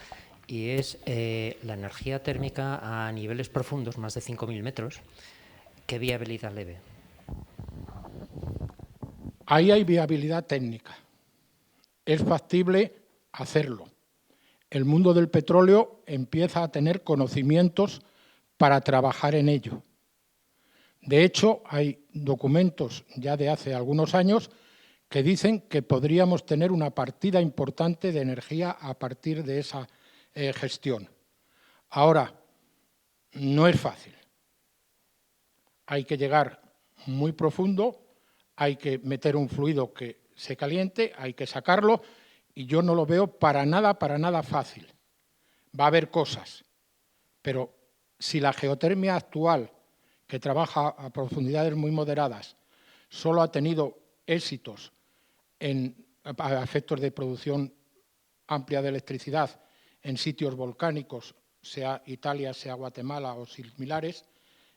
y es la energía térmica a niveles profundos, más de 5.000 metros. ¿Qué viabilidad le ve? Ahí hay viabilidad técnica. Es factible hacerlo. El mundo del petróleo empieza a tener conocimientos para trabajar en ello. De hecho, hay documentos ya de hace algunos años que dicen que podríamos tener una partida importante de energía a partir de esa gestión. Ahora, no es fácil. Hay que llegar muy profundo, hay que meter un fluido que se caliente, hay que sacarlo, y yo no lo veo para nada fácil. Va a haber cosas, pero si la geotermia actual, que trabaja a profundidades muy moderadas, solo ha tenido éxitos a efectos de producción amplia de electricidad en sitios volcánicos, sea Italia, sea Guatemala o similares,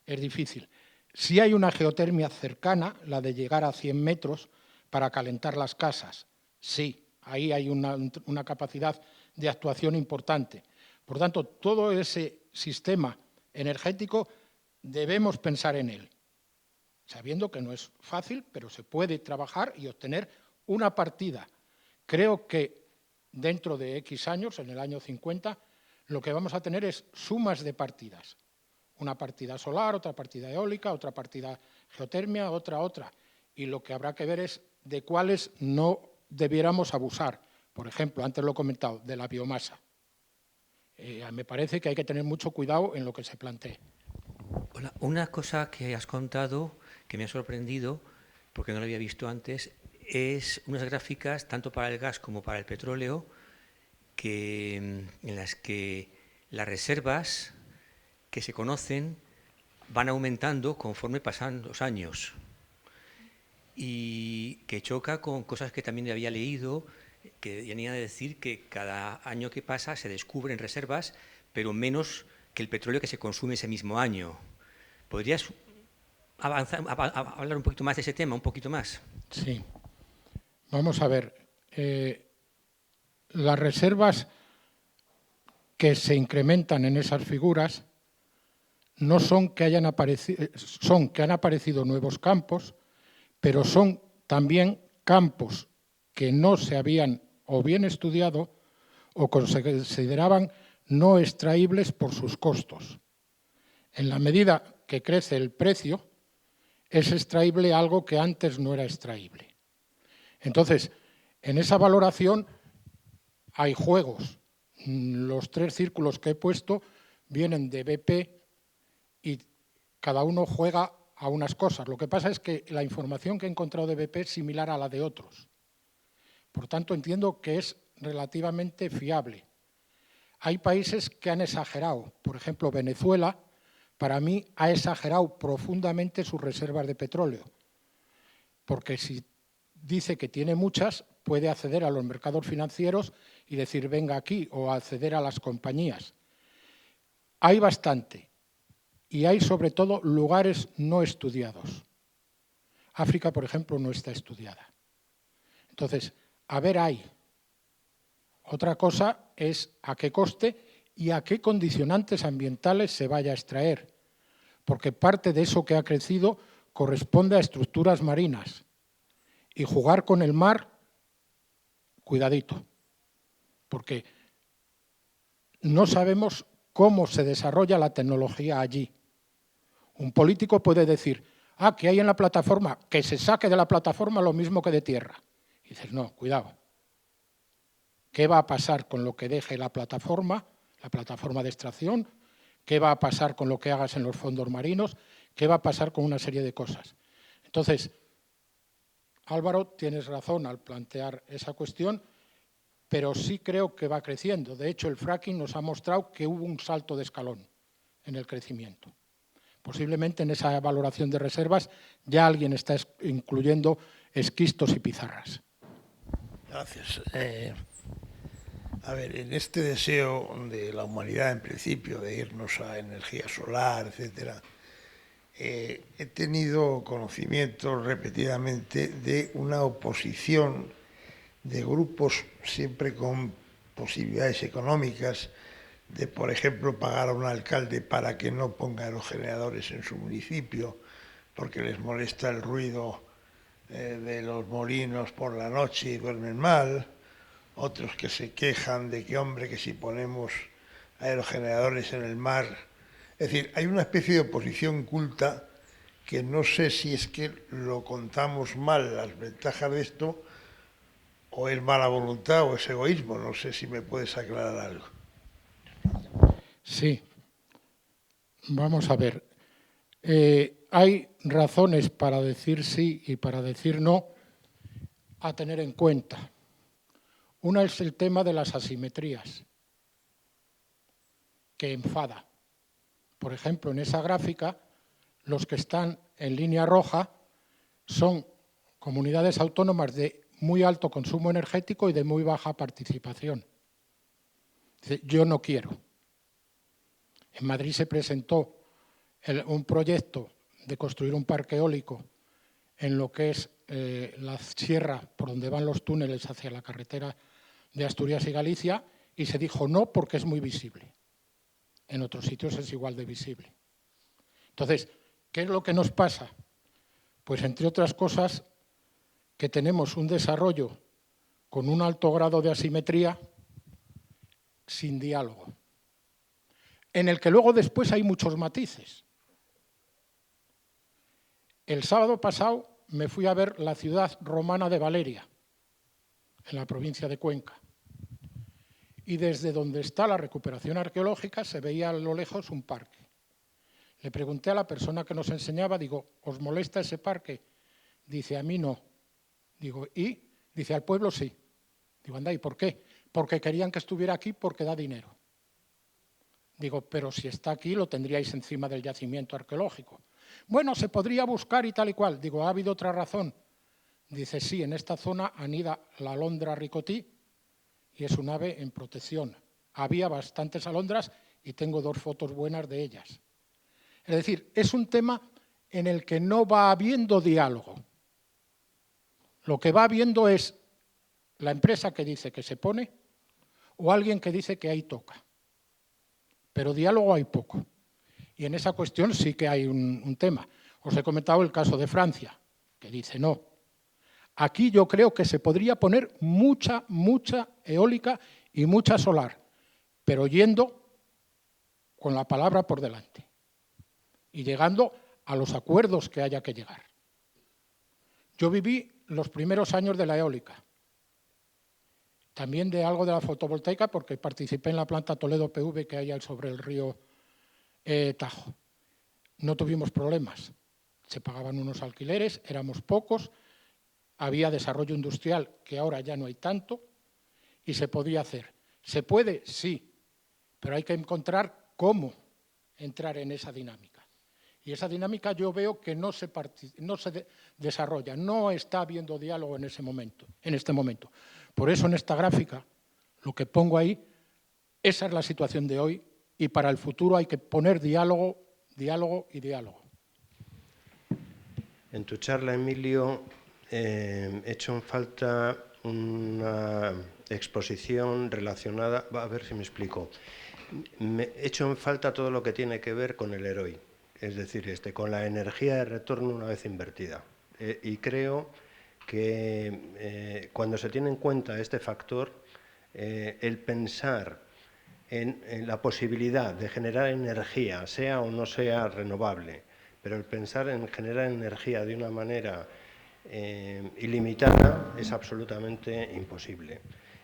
es difícil. Si hay una geotermia cercana, la de llegar a 100 metros para calentar las casas, sí, ahí hay una capacidad de actuación importante. Por tanto, todo ese sistema energético debemos pensar en él, sabiendo que no es fácil, pero se puede trabajar y obtener una partida. Creo que dentro de X años, en el año 50, lo que vamos a tener es sumas de partidas. Una partida solar, otra partida eólica, otra partida geotermia, otra. Y lo que habrá que ver es de cuáles no debiéramos abusar. Por ejemplo, antes lo he comentado, de la biomasa. Me parece que hay que tener mucho cuidado en lo que se plantee. Hola, una cosa que has contado que me ha sorprendido, porque no lo había visto antes, es unas gráficas, tanto para el gas como para el petróleo, en las que las reservas que se conocen van aumentando conforme pasan los años. Y que choca con cosas que también había leído, que venía a decir que cada año que pasa se descubren reservas, pero menos que el petróleo que se consume ese mismo año. ¿Podrías hablar un poquito más de ese tema, un poquito más? Sí. Vamos a ver. Las reservas que se incrementan en esas figuras no son que hayan aparecido, son que han aparecido nuevos campos, pero son también campos que no se habían o bien estudiado o se consideraban no extraíbles por sus costos. En la medida que crece el precio, es extraíble algo que antes no era extraíble. Entonces, en esa valoración hay juegos. Los 3 círculos que he puesto vienen de BP y cada uno juega a unas cosas. Lo que pasa es que la información que he encontrado de BP es similar a la de otros. Por tanto, entiendo que es relativamente fiable. Hay países que han exagerado. Por ejemplo, Venezuela, para mí, ha exagerado profundamente sus reservas de petróleo. Porque si dice que tiene muchas, puede acceder a los mercados financieros y decir, venga aquí, o acceder a las compañías. Hay bastante. Y hay, sobre todo, lugares no estudiados. África, por ejemplo, no está estudiada. Entonces, a ver, hay. Otra cosa es a qué coste y a qué condicionantes ambientales se vaya a extraer, porque parte de eso que ha crecido corresponde a estructuras marinas. Y jugar con el mar, cuidadito, porque no sabemos cómo se desarrolla la tecnología allí. Un político puede decir, ¿qué hay en la plataforma? Que se saque de la plataforma lo mismo que de tierra. Y dices, no, cuidado. ¿Qué va a pasar con lo que deje la plataforma de extracción? ¿Qué va a pasar con lo que hagas en los fondos marinos? ¿Qué va a pasar con una serie de cosas? Entonces, Álvaro, tienes razón al plantear esa cuestión, pero sí creo que va creciendo. De hecho, el fracking nos ha mostrado que hubo un salto de escalón en el crecimiento. Posiblemente en esa valoración de reservas ya alguien está incluyendo esquistos y pizarras. Gracias. A ver, en este deseo de la humanidad, en principio, de irnos a energía solar, etcétera, he tenido conocimiento repetidamente de una oposición de grupos siempre con posibilidades económicas de, por ejemplo, pagar a un alcalde para que no ponga aerogeneradores en su municipio porque les molesta el ruido de los molinos por la noche y duermen mal. Otros que se quejan de que, hombre, que si ponemos aerogeneradores en el mar... Es decir, hay una especie de oposición culta que no sé si es que lo contamos mal, las ventajas de esto, o es mala voluntad o es egoísmo. No sé si me puedes aclarar algo. Sí. Vamos a ver. Hay razones para decir sí y para decir no a tener en cuenta. Una es el tema de las asimetrías, que enfada. Por ejemplo, en esa gráfica, los que están en línea roja son comunidades autónomas de muy alto consumo energético y de muy baja participación. Yo no quiero. En Madrid se presentó un proyecto de construir un parque eólico en lo que es la sierra por donde van los túneles hacia la carretera de Asturias y Galicia, y se dijo no porque es muy visible. En otros sitios es igual de visible. Entonces, ¿qué es lo que nos pasa? Pues, entre otras cosas, que tenemos un desarrollo con un alto grado de asimetría sin diálogo, en el que luego después hay muchos matices. El sábado pasado me fui a ver la ciudad romana de Valeria, en la provincia de Cuenca. Y desde donde está la recuperación arqueológica se veía a lo lejos un parque. Le pregunté a la persona que nos enseñaba, digo, ¿os molesta ese parque? Dice, a mí no. Digo, ¿y? Dice, al pueblo sí. Digo, anda, ¿y por qué? Porque querían que estuviera aquí porque da dinero. Digo, pero si está aquí lo tendríais encima del yacimiento arqueológico. Bueno, se podría buscar y tal y cual. Digo, ¿ha habido otra razón? Dice, sí, en esta zona anida la alondra ricotí y es un ave en protección. Había bastantes alondras y tengo 2 fotos buenas de ellas. Es decir, es un tema en el que no va habiendo diálogo. Lo que va habiendo es la empresa que dice que se pone o alguien que dice que ahí toca. Pero diálogo hay poco. Y en esa cuestión sí que hay un tema. Os he comentado el caso de Francia, que dice no. Aquí yo creo que se podría poner mucha eólica y mucha solar, pero yendo con la palabra por delante y llegando a los acuerdos que haya que llegar. Yo viví los primeros años de la eólica. también de algo de la fotovoltaica, porque participé en la planta Toledo PV que hay sobre el río Tajo. No tuvimos problemas. Se pagaban unos alquileres, éramos pocos, había desarrollo industrial, que ahora ya no hay tanto, y se podía hacer. ¿Se puede? Sí, pero hay que encontrar cómo entrar en esa dinámica. Y esa dinámica yo veo que no se desarrolla, no está habiendo diálogo en este momento. Por eso en esta gráfica, lo que pongo ahí, esa es la situación de hoy, y para el futuro hay que poner diálogo, diálogo y diálogo. En tu charla, Emilio, he hecho en falta una exposición relacionada, a ver si me explico, he hecho en falta todo lo que tiene que ver con el EROI, es decir, con la energía de retorno una vez invertida. Y creo que cuando se tiene en cuenta este factor, el pensar en la posibilidad de generar energía, sea o no sea renovable, pero el pensar en generar energía de una manera ilimitada es absolutamente imposible.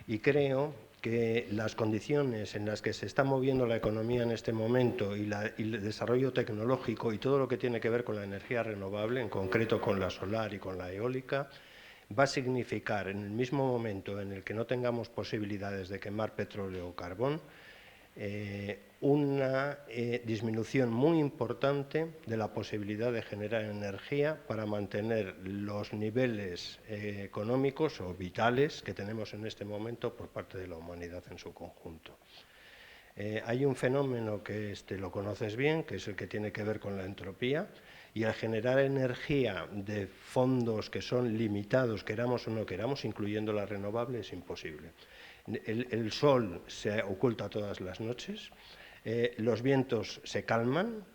Y creo que las condiciones en las que se está moviendo la economía en este momento y el desarrollo tecnológico y todo lo que tiene que ver con la energía renovable, en concreto con la solar y con la eólica, va a significar, en el mismo momento en el que no tengamos posibilidades de quemar petróleo o carbón, una disminución muy importante de la posibilidad de generar energía para mantener los niveles económicos o vitales que tenemos en este momento por parte de la humanidad en su conjunto. Hay un fenómeno que lo conoces bien, que es el que tiene que ver con la entropía, y al generar energía de fondos que son limitados, queramos o no queramos, incluyendo la renovable, es imposible. El sol se oculta todas las noches, los vientos se calman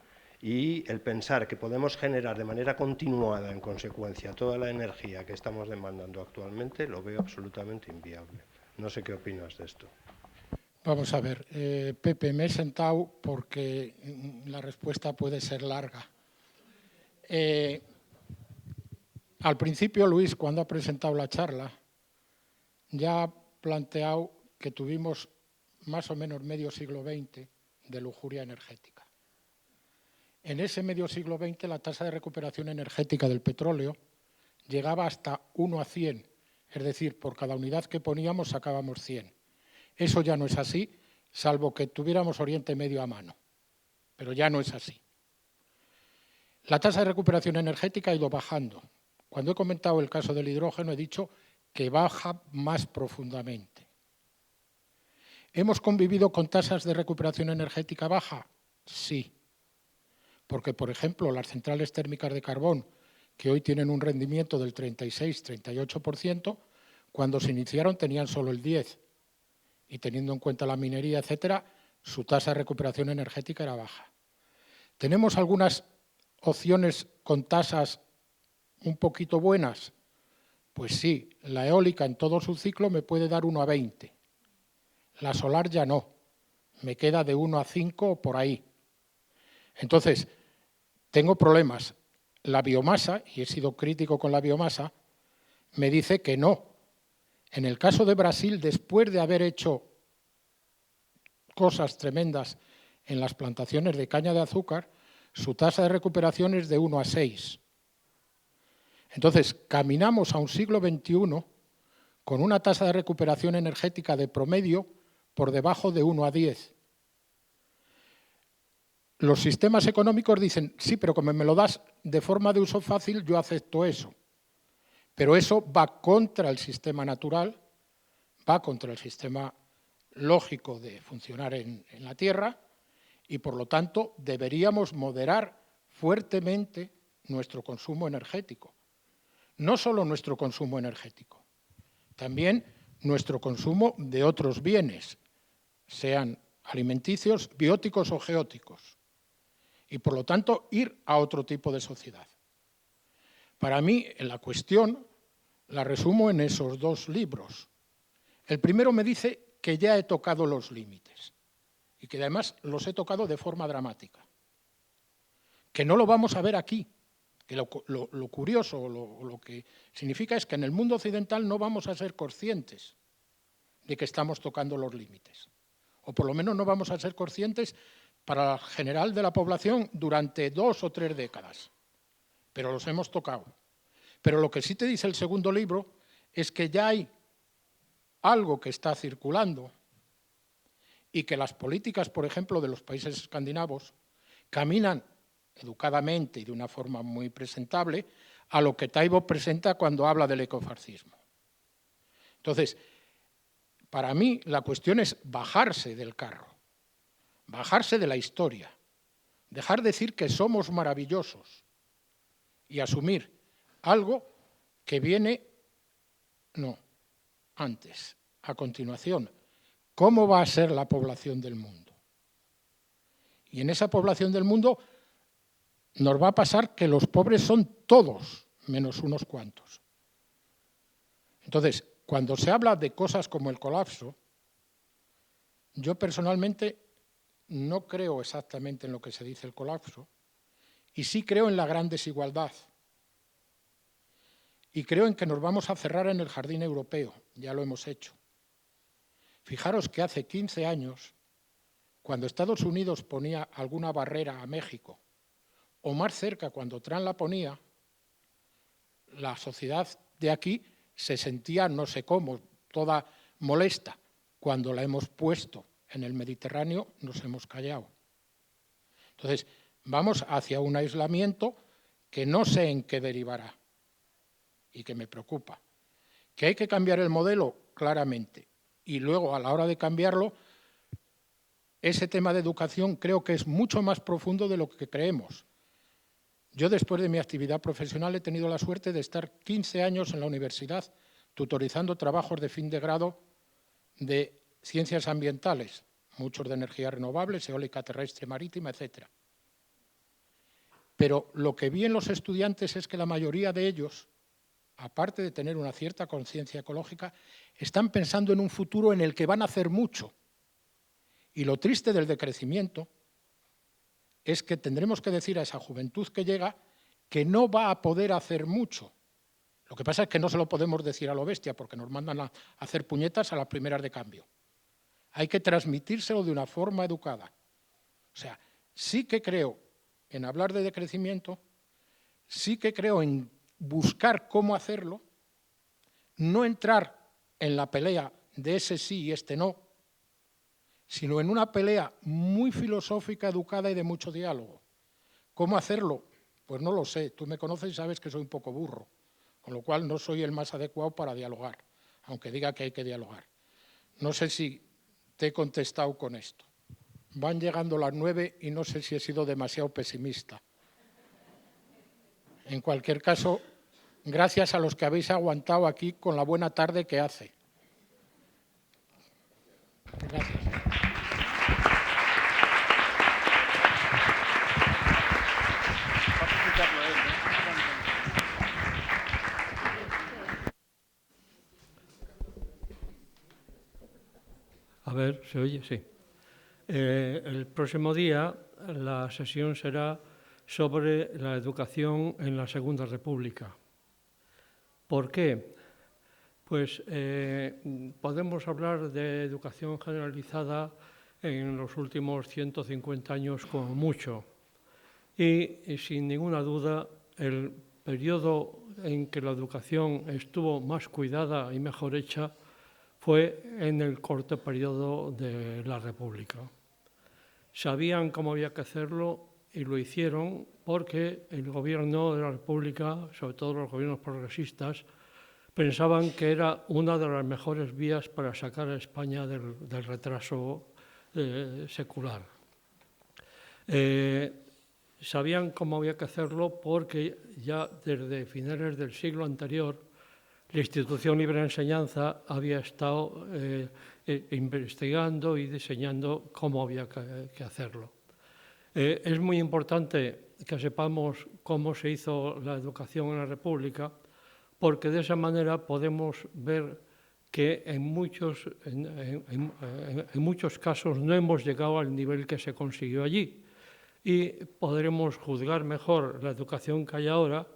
y el pensar que podemos generar de manera continuada, en consecuencia, toda la energía que estamos demandando actualmente, lo veo absolutamente inviable. No sé qué opinas de esto. Vamos a ver, Pepe, me he sentado porque la respuesta puede ser larga. Al principio, Luis, cuando ha presentado la charla, ya ha planteado que tuvimos más o menos medio siglo XX de lujuria energética. En ese medio siglo XX la tasa de recuperación energética del petróleo llegaba hasta 1 a 100, es decir, por cada unidad que poníamos sacábamos 100. Eso ya no es así, salvo que tuviéramos Oriente Medio a mano, pero ya no es así. La tasa de recuperación energética ha ido bajando. Cuando he comentado el caso del hidrógeno he dicho que baja más profundamente. ¿Hemos convivido con tasas de recuperación energética baja? Sí. Porque, por ejemplo, las centrales térmicas de carbón, que hoy tienen un rendimiento del 36-38%, cuando se iniciaron tenían solo el 10%. Y teniendo en cuenta la minería, etcétera, su tasa de recuperación energética era baja. ¿Tenemos algunas opciones con tasas un poquito buenas? Pues sí, la eólica en todo su ciclo me puede dar 1 a 20. La solar ya no, me queda de 1 a 5 o por ahí. Entonces, tengo problemas. La biomasa, y he sido crítico con la biomasa, me dice que no. En el caso de Brasil, después de haber hecho cosas tremendas en las plantaciones de caña de azúcar, su tasa de recuperación es de 1 a 6. Entonces, caminamos a un siglo XXI con una tasa de recuperación energética de promedio por debajo de 1 a 10. Los sistemas económicos dicen, sí, pero como me lo das de forma de uso fácil, yo acepto eso. Pero eso va contra el sistema natural, va contra el sistema lógico de funcionar en la Tierra y, por lo tanto, deberíamos moderar fuertemente nuestro consumo energético. No solo nuestro consumo energético, también nuestro consumo de otros bienes, sean alimenticios, bióticos o geóticos. Y, por lo tanto, ir a otro tipo de sociedad. Para mí, la cuestión la resumo en esos 2 libros. El primero me dice que ya he tocado los límites y que además los he tocado de forma dramática. Que no lo vamos a ver aquí, que lo curioso, lo que significa es que en el mundo occidental no vamos a ser conscientes de que estamos tocando los límites. O por lo menos no vamos a ser conscientes para el general de la población durante 2 o 3 décadas. Pero los hemos tocado. Pero lo que sí te dice el segundo libro es que ya hay algo que está circulando y que las políticas, por ejemplo, de los países escandinavos caminan educadamente y de una forma muy presentable a lo que Taibo presenta cuando habla del ecofascismo. Entonces, para mí la cuestión es bajarse del carro, bajarse de la historia, dejar de decir que somos maravillosos y asumir algo que viene, no, antes, a continuación. ¿Cómo va a ser la población del mundo? Y en esa población del mundo nos va a pasar que los pobres son todos, menos unos cuantos. Entonces, cuando se habla de cosas como el colapso, yo personalmente no creo exactamente en lo que se dice el colapso, y sí creo en la gran desigualdad. Y creo en que nos vamos a cerrar en el jardín europeo, ya lo hemos hecho. Fijaros que hace 15 años, cuando Estados Unidos ponía alguna barrera a México, o más cerca cuando Trump la ponía, la sociedad de aquí se sentía no sé cómo, toda molesta. Cuando la hemos puesto en el Mediterráneo nos hemos callado. Entonces, vamos hacia un aislamiento que no sé en qué derivará y que me preocupa. ¿Que hay que cambiar el modelo? Claramente. Y luego, a la hora de cambiarlo, ese tema de educación creo que es mucho más profundo de lo que creemos. Yo, después de mi actividad profesional, he tenido la suerte de estar 15 años en la universidad tutorizando trabajos de fin de grado de ciencias ambientales, muchos de energías renovables, eólica terrestre, marítima, etc. Pero lo que vi en los estudiantes es que la mayoría de ellos, aparte de tener una cierta conciencia ecológica, están pensando en un futuro en el que van a hacer mucho. Y lo triste del decrecimiento es que tendremos que decir a esa juventud que llega que no va a poder hacer mucho. Lo que pasa es que no se lo podemos decir a lo bestia porque nos mandan a hacer puñetas a las primeras de cambio. Hay que transmitírselo de una forma educada. O sea, sí que creo en hablar de decrecimiento, sí que creo en buscar cómo hacerlo, no entrar en la pelea de ese sí y este no, sino en una pelea muy filosófica, educada y de mucho diálogo. ¿Cómo hacerlo? Pues no lo sé. Tú me conoces y sabes que soy un poco burro, con lo cual no soy el más adecuado para dialogar, aunque diga que hay que dialogar. No sé si te he contestado con esto. Van llegando las 9 y no sé si he sido demasiado pesimista. En cualquier caso, gracias a los que habéis aguantado aquí con la buena tarde que hace. Gracias. A ver, ¿se oye? Sí. El próximo día la sesión será sobre la educación en la Segunda República. ¿Por qué? Pues podemos hablar de educación generalizada en los últimos 150 años como mucho. Y sin ninguna duda, el periodo en que la educación estuvo más cuidada y mejor hecha fue en el corto periodo de la República. Sabían cómo había que hacerlo y lo hicieron porque el gobierno de la República, sobre todo los gobiernos progresistas, pensaban que era una de las mejores vías para sacar a España del retraso secular. Sabían cómo había que hacerlo porque ya desde finales del siglo anterior la Institución Libre de Enseñanza había estado investigando y diseñando cómo había que hacerlo. Es muy importante que sepamos cómo se hizo la educación en la República, porque de esa manera podemos ver que en muchos casos no hemos llegado al nivel que se consiguió allí y podremos juzgar mejor la educación que hay ahora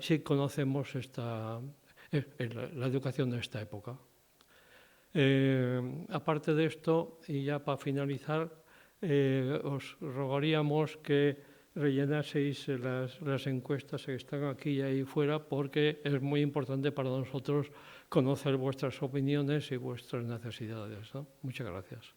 si conocemos la educación de esta época. Aparte de esto, y ya para finalizar, os rogaríamos que rellenaseis las encuestas que están aquí y ahí fuera, porque es muy importante para nosotros conocer vuestras opiniones y vuestras necesidades, ¿no? Muchas gracias.